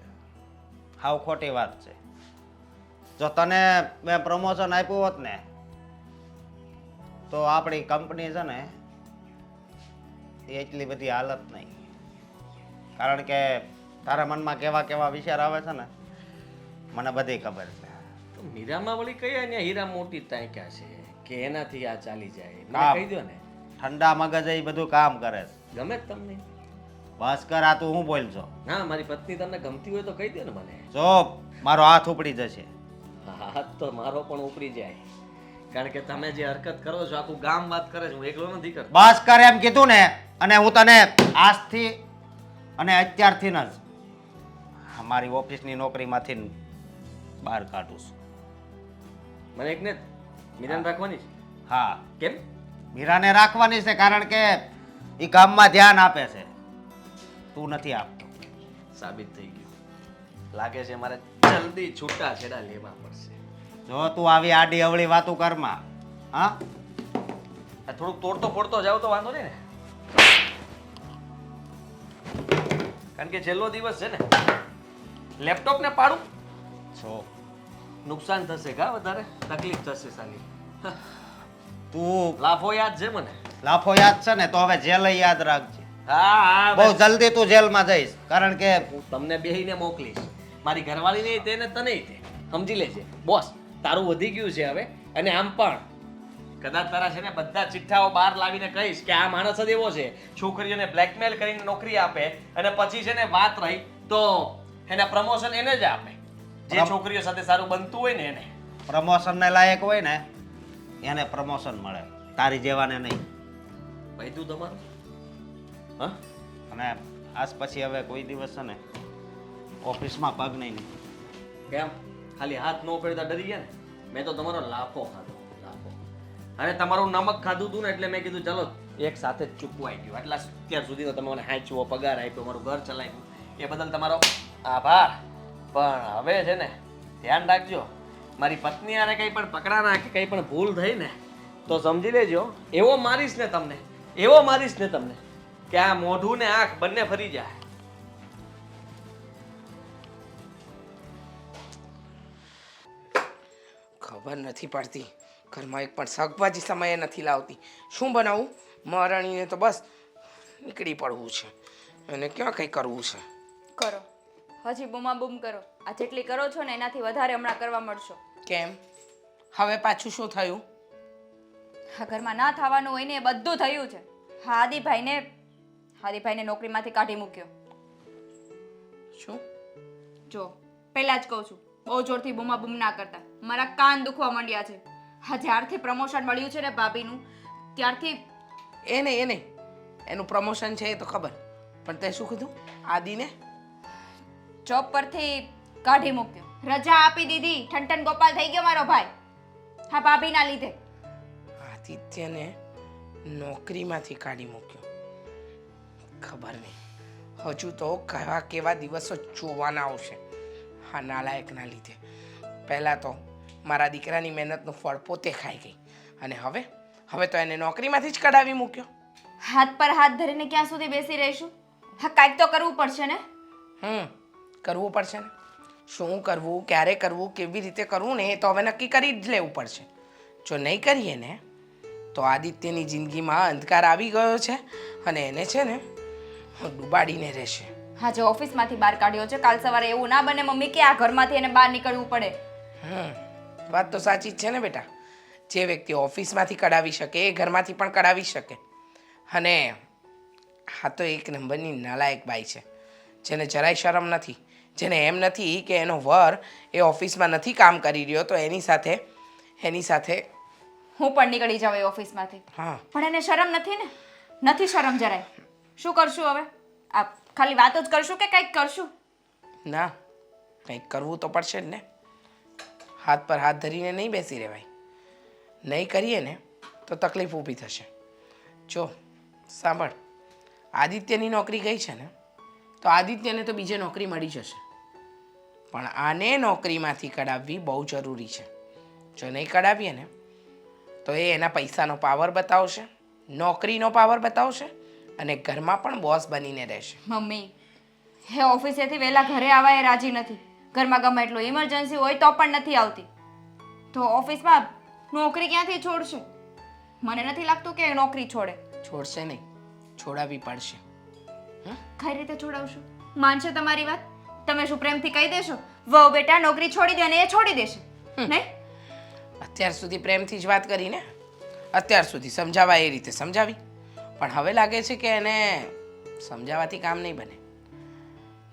હાવ ખોટી વાત છે. જો તને મેં પ્રમોશન આપ્યું હોત ને તો આપણી કંપની છે ને એ એટલી બધી હાલત નહીં. કારણ કે તારા મનમાં કેવા કેવા વિચાર આવે છે ને મને બધી ખબર છે. તો મીરામાં વળી કઈ અહીંયા હીરા મોટી ટાંક્યા છે કે એનાથી આ ચાલી જાય? મને કામ. કહી દો ને. ઠંડા મગજે એ બધું કામ કરે છે. ગમે જ તમને? બસ કર, આ તું હું બોલજો. ના, મારી પત્ની તમને ગમતી હોય તો કહી દો ને મને. જો મારો હાથ ઉપડી જશે. હાથ તો મારો પણ ઉપડી જાય, કારણ કે તમે જે હરકત કરો છો આખું ગામ વાત કરે છે, હું એકલો નથી કરતો. બસ કર એમ કીધું ને. અને હું તને આજથી અને અત્યારથી જ મારી ઓફિસની નોકરીમાંથી બહાર કાઢું છું. મને એક ને મીરાને રાખવાની છે. હા, કેમ? મીરાને રાખવાની છે કારણ કે એ કામમાં ધ્યાન આપે છે, તું નથી આપતો. સાબિત થઈ ગયું. લાગે છે મારે જલ્દી છૂટા છેડા લેવા પડશે. જો તું આવી આડી અવળી વાતો કરમાં, હા, આ થોડુંક તોડતો ફોડતો જાવ તો વાંધો નહીં ને, કારણ કે છેલ્લો દિવસ છે ને. લેપટોપ ને પાડું છો નુકસાન થશે કા વધારે તકલીફ થશે સાલી. તું લાફો યાદ છે મને? લાફો યાદ છે ને તો હવે જેલ યાદ રાખજે. હા હા, બહુ જલ્દી તું જેલમાં જઈશ, કારણ કે હું તમને બેહીને મોકલીશ. મારી ઘરવાળી નહીં તેને તને તે સમજી લેજે. બોસ, તારું વધી ગયું છે હવે, અને આમ પણ કદાચ તારા છે ને બધા ચિઠ્ઠાઓ બહાર લાવીને કહીશ કે આ માણસ જ એવો છે, છોકરીઓને બ્લેકમેલ કરીને નોકરી આપે અને પછી છે ને વાત રહી તો એના પ્રમોશન એને જ આપે. જે છોકરીઓ સાથે સારું બનતું હોય ને એને. પ્રમોશનને લાયક હોય ને એને પ્રમોશન મળે, તારી જેવાને નહીં. વૈધું તમારું? હા, અને આજ પછી હવે કોઈ દિવસ છે ને ઓફિસમાં પગ નહીં. કેમ? ખાલી હાથ ન પડતા ડરી ગયા ને? મેં તો તમારો લાફો ખાધો, લાફો. અને તમારું નમક ખાધું હતું ને એટલે મેં કીધું ચાલો એક સાથે જ ચૂકવાઈ ગયું. એટલા અત્યાર સુધી તો તમે મને હાંચવો, પગાર આપ્યો, મારું ઘર ચલાવ્યું, એ બદલ તમારો આભાર. પણ હવે છે ને ધ્યાન રાખજો, મારી પત્ની આને કંઈ પણ પકડાના કે કંઈ પણ ભૂલ થઈ ને તો સમજી લેજો, એવો મારીશ ને તમને, એવો મારીશ ને તમને કે આ મોઢું ને આંખ બંને ફરી જાય. ખબર નથી પડતી, ઘરમાં એક પણ શાકભાજી સમયે નથી લાવતી. શું બનાવું? મહારાણીને તો બસ નીકળી પડવું છે, એને ક્યાં કંઈ કરવું છે. કરો, હજી બૂમા બૂમ કરો. આ જેટલી કરો છો ને એનાથી વધારે હમણાં કરવા મળશો. કેમ? હવે પાછું શું થયું? આ ઘરમાં ના થવાનું હોય ને એ બધું થયું છે. હા, હાદીભાઈને નોકરીમાંથી કાઢી મૂક્યો. શું? જો પહેલા જ કહું છું, બહુ જોરથી બૂમા બૂમ ના કરતા, મારા કાન દુખવા માંડ્યા છે. હા, જ્યારથી પ્રમોશન મળ્યું છે ને ભાભીનું ત્યારથી એને એનું પ્રમોશન છે એ તો ખબર, પણ તે શું કીધું? આદિને જોબ પરથી કાઢી મૂક્યો. રજા આપી દીધી. ઠંઠન ગોપાલ થઈ ગયો મારો ભાઈ. હા, ભાભીના લીધે. આદિત્યને નોકરીમાંથી કાઢી મૂક્યો. ખબર નહીં હજુ તો કેવા કેવા દિવસો જોવાના આવશે હા નાલાયકના લીધે. પહેલાં તો મારા દીકરાની મહેનતનું ફળ પોતે ખાઈ ગઈ અને હવે તો એને નોકરીમાંથી જ કઢાવી મૂક્યો. હાથ પર હાથ ધરીને ક્યાં સુધી બેસી રહીશું? હા, કાંઈક તો કરવું પડશે ને. કરવું પડશે ને. શું કરવું, ક્યારે કરવું, કેવી રીતે કરવું ને એ તો હવે નક્કી કરી જ લેવું પડશે. જો નહીં કરીએ ને તો આદિત્યની જિંદગીમાં અંધકાર આવી ગયો છે અને એને છે ને ડૂબાડીને રહેશે. હા, જે ઓફિસમાંથી બહાર કાઢ્યો છે, કાલ સવારે એવું ના બને મમ્મી કે આ ઘરમાંથી એને બહાર નીકળવું પડે. વાત તો સાચી જ છે ને બેટા. જે વ્યક્તિ ઓફિસમાંથી કઢાવી શકે એ ઘરમાંથી પણ કઢાવી શકે. અને હા તો એક નંબરની નાલાયક બાઈ છે જેને જરાય શરમ નથી, જેને એમ નથી કે એનો વર એ ઓફિસમાં નથી કામ કરી રહ્યો તો એની સાથે હું પણ નીકળી જાઉં એ ઓફિસમાંથી. હા પણ એને શરમ નથી ને? નથી શરમ જરાય. શું કરશું હવે? આ ખાલી વાતો જ કરશું કે કંઈક કરશું? ના, કંઈક કરવું તો પડશે જ ને. હાથ પર હાથ ધરીને નહીં બેસી રહેવાય. નહીં કરીએ ને તો તકલીફ ઊભી થશે. જો સાંભળ, આદિત્યની નોકરી ગઈ છે ને તો આદિત્યને તો બીજે નોકરી મળી જશે, પણ આને નોકરીમાંથી કઢાવવી બહુ જરૂરી છે. જો નહીં કઢાવીએ ને તો એ એના પૈસાનો પાવર બતાવશે, નોકરીનો પાવર બતાવશે અને ઘરમાં પણ બોસ બનીને રહેશે. મમ્મી, હે ઓફિસેથી વહેલા ઘરે આવવા એ રાજી નથી. ઘરમાં ગમે એટલું ઇમરજન્સી હોય તો પણ નથી આવતી. તો ઓફિસમાં નોકરી ક્યાંથી છોડશે? મને નથી લાગતું કે એ નોકરી છોડે. છોડશે નહીં, છોડાવવી પડશે. કઈ રીતે છોડાવશો? માનશે તમારી વાત? તમે શું પ્રેમથી કહી દેશો વહુ બેટા નોકરી છોડી દે અને એ છોડી દેશે? નહીં. અત્યાર સુધી પ્રેમથી જ વાત કરીને, અત્યાર સુધી સમજાવા એ રીતે સમજાવી, પણ હવે લાગે છે કે એને સમજાવવાથી કામ નહીં બને.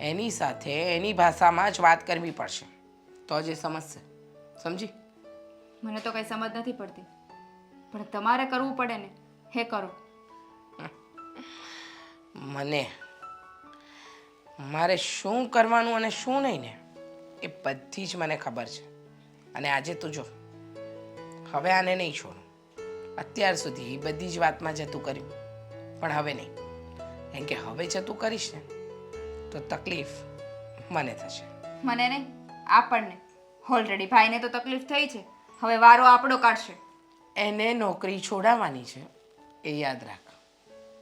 એની સાથે એની ભાષામાં જ વાત કરવી પડશે તો જ એ સમજશે. સમજી? મને તો કઈ સમજ નથી પડતી, પણ તમારે કરવું પડે ને. હે કરો. મારે શું કરવાનું અને શું નહીં ને એ બધી જ મને ખબર છે. અને આજે તું જો, હવે આને નહીં છોડું. અત્યાર સુધી બધી જ વાતમાં જતું કર્યું, પણ હવે નહીં. કેમ કે હવે જતું કરીશ ને તો તકલીફ મને થશે. મને નહીં, આપણને. ઓલરેડી ભાઈને તો તકલીફ થઈ છે, હવે વારો આપણો કાઢશે. એને નોકરી છોડાવવાની છે એ યાદ રાખ.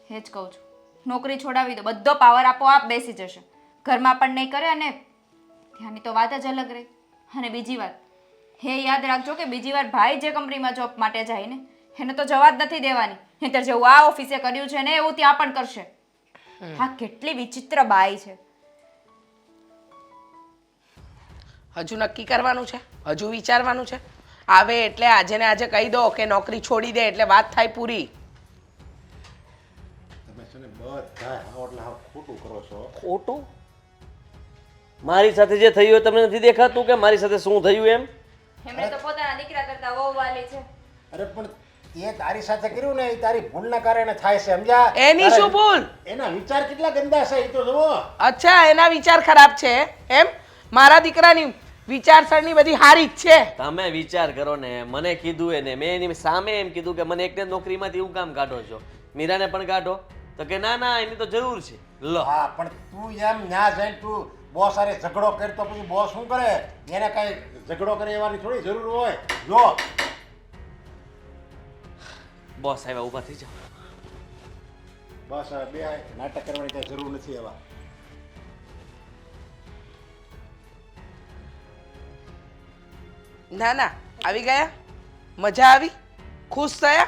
હે જ કહું છું, નોકરી છોડાવી દો, બધો પાવર આપોઆપ બેસી જશે. ઘરમાં પણ નહીં કરે અને ત્યાંની તો વાત જ અલગ રહી. અને બીજી વાત, હે યાદ રાખજો કે બીજી વાર ભાઈ જે કંપનીમાં જોબ માટે જાય ને એને તો જવા જ નથી દેવાની. નહીંતર જેવું આ ઓફિસે કર્યું છે ને એવું ત્યાં પણ કરશે. હા, કેટલી વિચિત્ર બાઈ છે. હજુ નક્કી કરવાનું છે, હજુ વિચારવાનું છે. આવે એટલે આજે ને આજે કહી દો કે નોકરી છોડી દે એટલે વાત થાય પૂરી. તમે છે ને બધા હાવ એટલે હાવ ખોટું કરો છો. ખોટું? મારી સાથે જે થયું એ તમને નથી દેખાતું કે મારી સાથે શું થયું એમ? એમણે તો પોતાના દીકરા કરતા વહુ વાલી છે. અરે પણ તે તારી સાથે કર્યું ને એ તારી ભૂલના કારણે થાય છે, સમજ્યા? એની શું ભૂલ? એના વિચાર કેટલા ગંદા છે એ તો જુઓ. અચ્છા, એના વિચાર ખરાબ છે એમ? મારા દીકરાની વિચારસરણી બધી હારી જ છે. તમે વિચાર કરો ને. મને કીધું એને, મેં એની સામે એમ કીધું કે મને એકને જ નોકરીમાંથી એવું કામ કાઢો છો, મીરાને પણ કાઢો. તો કે ના ના, એની તો જરૂર છે. લો, હા, પણ તું એમ ન્યા જઈને તું બોસ હારે ઝઘડો કરતો પછી બોસ શું કરે? એને કઈ ઝઘડો કરે એવાની થોડી જરૂર હોય. જો બોસ આવ્યા, ઊભા થઈ જાઓ. બસ હવે બે નાટક કરવાની કઈ જરૂર નથી. એવા ના ના, આવી ગયા? મજા આવી? ખુશ થયા?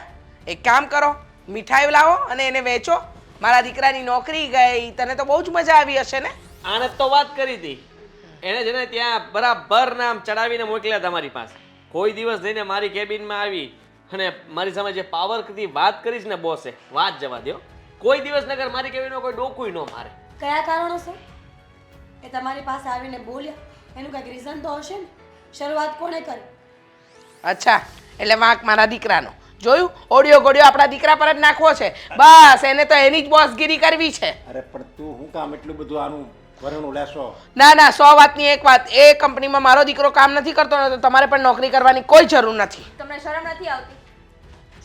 એક કામ કરો, મીઠાઈ લાવો અને એને વેચો. મારા દીકરાની નોકરી ગઈ, તને તો બહુ જ મજા આવી હશે ને? આને તો વાત કરી હતી. એને છે ને ત્યાં બરાબર નામ ચડાવીને મોકલ્યા તમારી પાસે. કોઈ દિવસ જઈને મારી કેબિનમાં આવી અને મારી સામે જે પાવરથી વાત કરીશ ને બોસે, વાત જવા દો. કોઈ દિવસ નગર મારી કેબિનમાં કોઈ ડોકુય ન મારે. કયા કારણોસર એ તમારી પાસે આવીને બોલ્યા? એનું કંઈક રીઝન તો હશે ને. શરૂઆત કોણે કરી? અચ્છા, એટલે વાંક મારા દીકરાનો. જોયું? ઓડિયો ગોડિયો આપણા દીકરા પર જ નાખવો છે બસ. એને તો એની જ બોસગીરી કરવી છે. અરે પણ તું હું કામ એટલું બધું આનું વરણું લેશો. ના ના 100 વાતની એક વાત, એ કંપનીમાં મારો દીકરો કામ નથી કરતો ને તો તમારે પણ નોકરી કરવાની કોઈ જરૂર નથી. તમને શરમ નથી આવતી?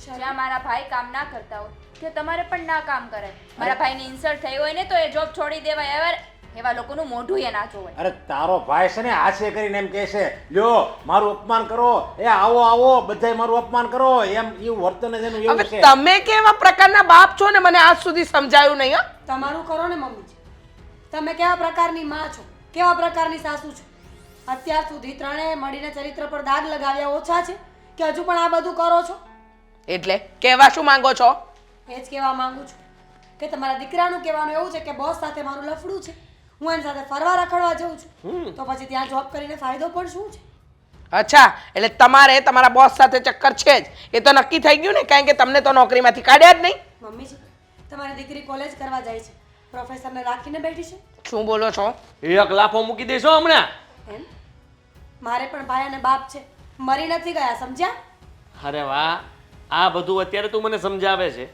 જ્યાં મારા ભાઈ કામ ના કરતા હોય કે તમારે પણ ના કામ કરે. મારા ભાઈની ઇન્સલ્ટ થઈ હોય ને તો એ જોબ છોડી દેવાય. એવા લોકોનું મોઢું એ ના જોવાય. અરે તારો ભાઈ છે ને હાસ્ય કરીને એમ કહે છે, લ્યો મારું અપમાન કરો, એ આવો આવો બધાય મારું અપમાન કરો, એમ એવું વર્તન જ એનું એવું હવે છે. તમે કેવા પ્રકારના બાપ છો ને મને આજ સુધી સમજાયું નહીં. તમારું કરો ને મમ્મીજી. તમે કેવા પ્રકારની માં છો, કેવા પ્રકારની સાસુ છો? અત્યાર સુધી ત્રણેય મળીને ચરિત્ર પર દાગ લગાવ્યા ઓછા છે કે હજુ પણ આ બધું કરો છો? એટલે કહેવા શું માંગો છો? એ જ કહેવા માંગુ છું કે તમારા દીકરાનું કહેવાનું એવું છે કે બોસ સાથે મારું લફડું છે, હું એની સાથે ફરવા રખડવા જઉં છું, તો પછી ત્યાં જોબ કરીને ફાયદો પણ શું છે? અચ્છા, એટલે તમારે તમારા બોસ સાથે ચક્કર છે જ, એ તો નક્કી થઈ ગયું ને, કારણ કે તમને તો નોકરીમાંથી કાઢ્યા જ નહીં. મમ્મીજી, તમારી દીકરી કોલેજ કરવા જાય છે, પ્રોફેસરને રાખીને બેઠી છે. શું બોલો છો? એક લાફો મૂકી દેશો હમણાં. એમ મારે પણ ભાઈ અને બાપ છે, મરી નથી ગયા, સમજ્યા? અરે વાહ, આ બધું અત્યારે તું મને સમજાવે છે.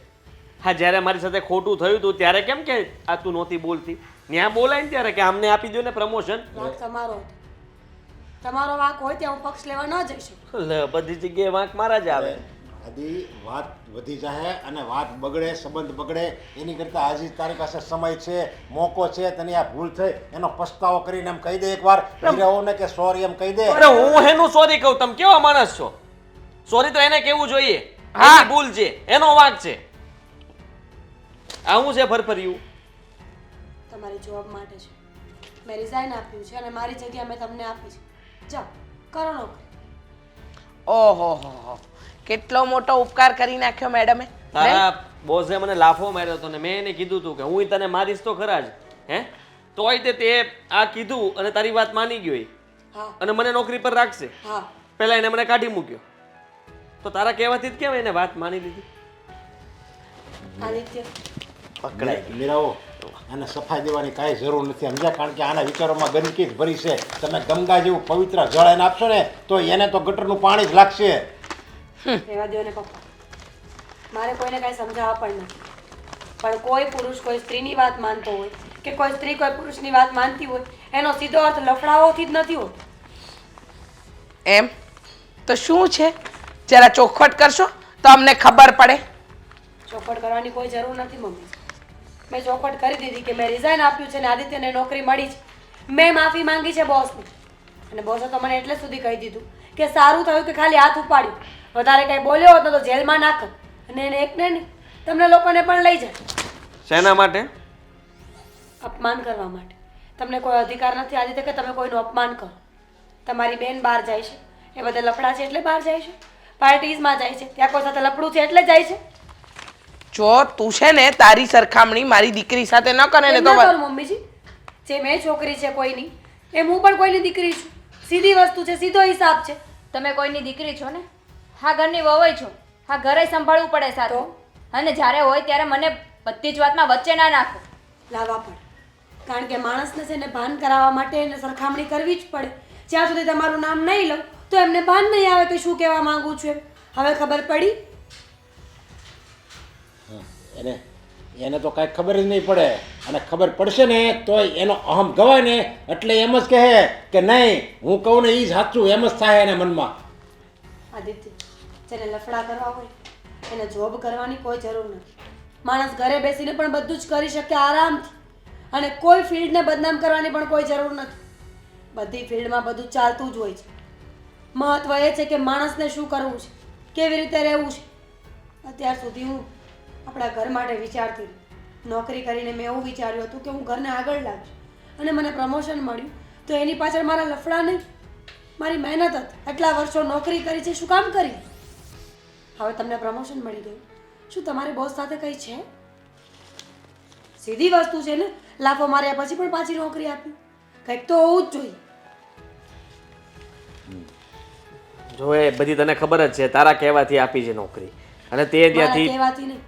હા, જ્યારે મારી સાથે ખોટું થયું હતું ત્યારે કેમ કે આ તું નહોતી બોલતી? ત્યાં બોલાય ને ત્યારે કે આમને આપી દો ને પ્રમોશન. વાંક તમારો હતો. તમારો વાંક હોય ત્યાં હું પક્ષ લેવા ન જઈ શકું. લે, બધી જગ્યાએ વાંક મારા જ આવે. આદિ વાત વધી જાય અને વાત બગડે, સંબંધ બગડે, એની કરતાં હજી તારી પાસે સમય છે, મોકો છે, તને આ ભૂલ થઈ એનો પસ્તાવો કરીને એમ કહી દે એકવાર હીરાઓને કે સોરી એમ કહી દે. અરે હું એનું સોરી કહું, તમે કેવા માણસ છો? સોરી તો એને કેવું જોઈએ. હા. એની ભૂલ છે, એનો વાંક છે. આવું છે ફરફર્યું. તમારી જોબ માટે છે, મેં રિઝાઇન આપ્યું છે અને મારી જગ્યા મેં તમને આપી છે. જાઓ, કરો નોકરી. ઓહો હો, કેટલો મોટો ઉપકાર કરી નાખ્યો મેડમે. તારા બોસે મને લાફો માર્યો હતો ને મેં એને કીધું હતું કે હું તને મારીશ તો ખરા જ. હે, તોય તે આ કીધું અને તારી વાત માની ગયો એ. હા અને મને નોકરી પર રાખશે. હા, પહેલા એને મને કાઢી મૂક્યો, તો તારા કહેવાથી જ કેમ એને વાત માની લીધી? આદિત્ય, મીરાઓ, આને સફાઈ દેવાની કાંઈ જરૂર નથી, સમજ્યા? કારણ કે આના વિચારોમાં ગંદકી જ ભરી છે. તમે ગંગા જેવું પવિત્ર જળ એને આપશો ને તો એને તો ગટરનું પાણી જ લાગશે. રહેવા દો ને પપ્પા, મારે કોઈને કાંઈ સમજાવવા પણ નથી. પણ કોઈ પુરુષ કોઈ સ્ત્રીની વાત માનતો હોય કે કોઈ સ્ત્રી કોઈ પુરુષની વાત માનતી હોય એનો સીધો અર્થ લફડાઓથી જ નથી હોતો. એમ તો શું છે? જરા ચોખવટ કરશો તો અમને ખબર પડે. ચોખવટ કરવાની કોઈ જરૂર નથી મમ્મી. મેં ચોખવટ કરી દીધી કે મેં રિઝાઇન આપ્યું છે ને આદિત્યને નોકરી મળી છે. મેં માફી માંગી છે બોસની, અને બોસે તો મને એટલે સુધી કહી દીધું કે સારું થયું કે ખાલી હાથ ઉપાડ્યું, વધારે કંઈ બોલ્યો હોત તો જેલમાં નાખ, અને એને એકને નહીં તમને લોકોને પણ લઈ જાય. શેના માટે? અપમાન કરવા માટે. તમને કોઈ અધિકાર નથી આદિત્ય કે તમે કોઈનું અપમાન કરો. તમારી બેન બહાર જાય છે, એ બધા લફડા છે એટલે બહાર જાય છે, પાર્ટીઝમાં જાય છે ત્યાં કોઈ સાથે લફડું છે એટલે જાય છે. જો તું છે ને તારી સરખામણી મારી દીકરી સાથે ન કરે ને એમ તો ના કરું મમ્મીજી. જે મેં છોકરી છે કોઈની, એમ હું પણ કોઈની દીકરી છું. સીધી વસ્તુ છે, સીધો હિસાબ છે. તમે કોઈની દીકરી છો ને? હા, ઘરની વહુય છો. હા, ઘરે સંભાળવું પડે સારું. અને જ્યારે હોય ત્યારે મને બધી જ વાતમાં વચ્ચે ના નાખો. લાવવા પડે, કારણ કે માણસને છે ને ભાન કરાવવા માટે એને સરખામણી કરવી જ પડે. જ્યાં સુધી તમારું નામ નહીં લઉં તો એમને ભાન નહીં આવે કે શું કહેવા માંગુ છું એમ. હવે ખબર પડી? એને તો કાંઈ ખબર જ નહીં પડે, અને ખબર પડશે ને તો એનો અહમ ગવાય ને એટલે એમ જ કહે કે નહીં હું કહું ને એ જ સાચું, એમ જ થાય એના મનમાં. આદિત્ય, જેને લફડા કરવા હોય એને જોબ કરવાની કોઈ જરૂર નથી. માણસ ઘરે બેસીને પણ બધું જ કરી શકે આરામથી, અને કોઈ ફિલ્ડને બદનામ કરવાની પણ કોઈ જરૂર નથી. બધી ફિલ્ડમાં બધું ચાલતું જ હોય છે. મહત્વ એ છે કે માણસને શું કરવું છે, કેવી રીતે રહેવું છે. અત્યાર સુધી હું આપણા ઘર માટે વિચારતી હતી. નોકરી કરીને મેં એવું વિચાર્યું હતું કે હું ઘરને આગળ લાવીશ, અને મને પ્રમોશન મળ્યું તો એની પાછળ મારા લફડા નહીં, મારી મહેનત હતી. આટલા વર્ષો નોકરી કરી છે, શું કામ કરી? હવે તમને પ્રમોશન મળી ગયું, શું તમારે બોસ સાથે કંઈ છે? સીધી વસ્તુ છે ને, લાફો માર્યા પછી પણ પાછી નોકરી આપી. કંઈક તો હોવું જ જોઈએ. જો એ બધી તને ખબર જ છે, તારા કહેવાથી આપી છે નોકરી, અને તે મારા ત્યાંથી કહેવાથી નહીં,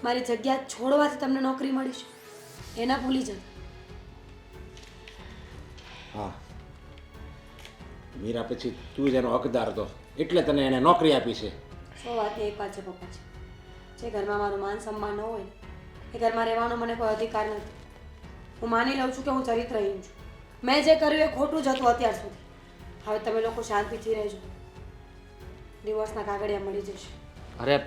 મારી જગ્યા છોડવાથી તમને નોકરી મળી છે, એના ભૂલી જાઓ. હા મીરા, પછી તું જ એનો હકદાર હતો એટલે તને એને નોકરી આપી છે. 100 વાતની એક વાત છે પપ્પાજી, જે ઘરમાં મારું માન સન્માન ન હોય એ ઘરમાં રહેવાનો મને કોઈ અધિકાર નથી. હું માની લઉં છું કે હું ચરિત્રહીન છું. મેં જે કર્યું એ ખોટું જ હતું અત્યાર સુધી. હવે તમે લોકો શાંતિથી રહેજો. ડિવોર્સના કાગળિયા મળી જશે. અરે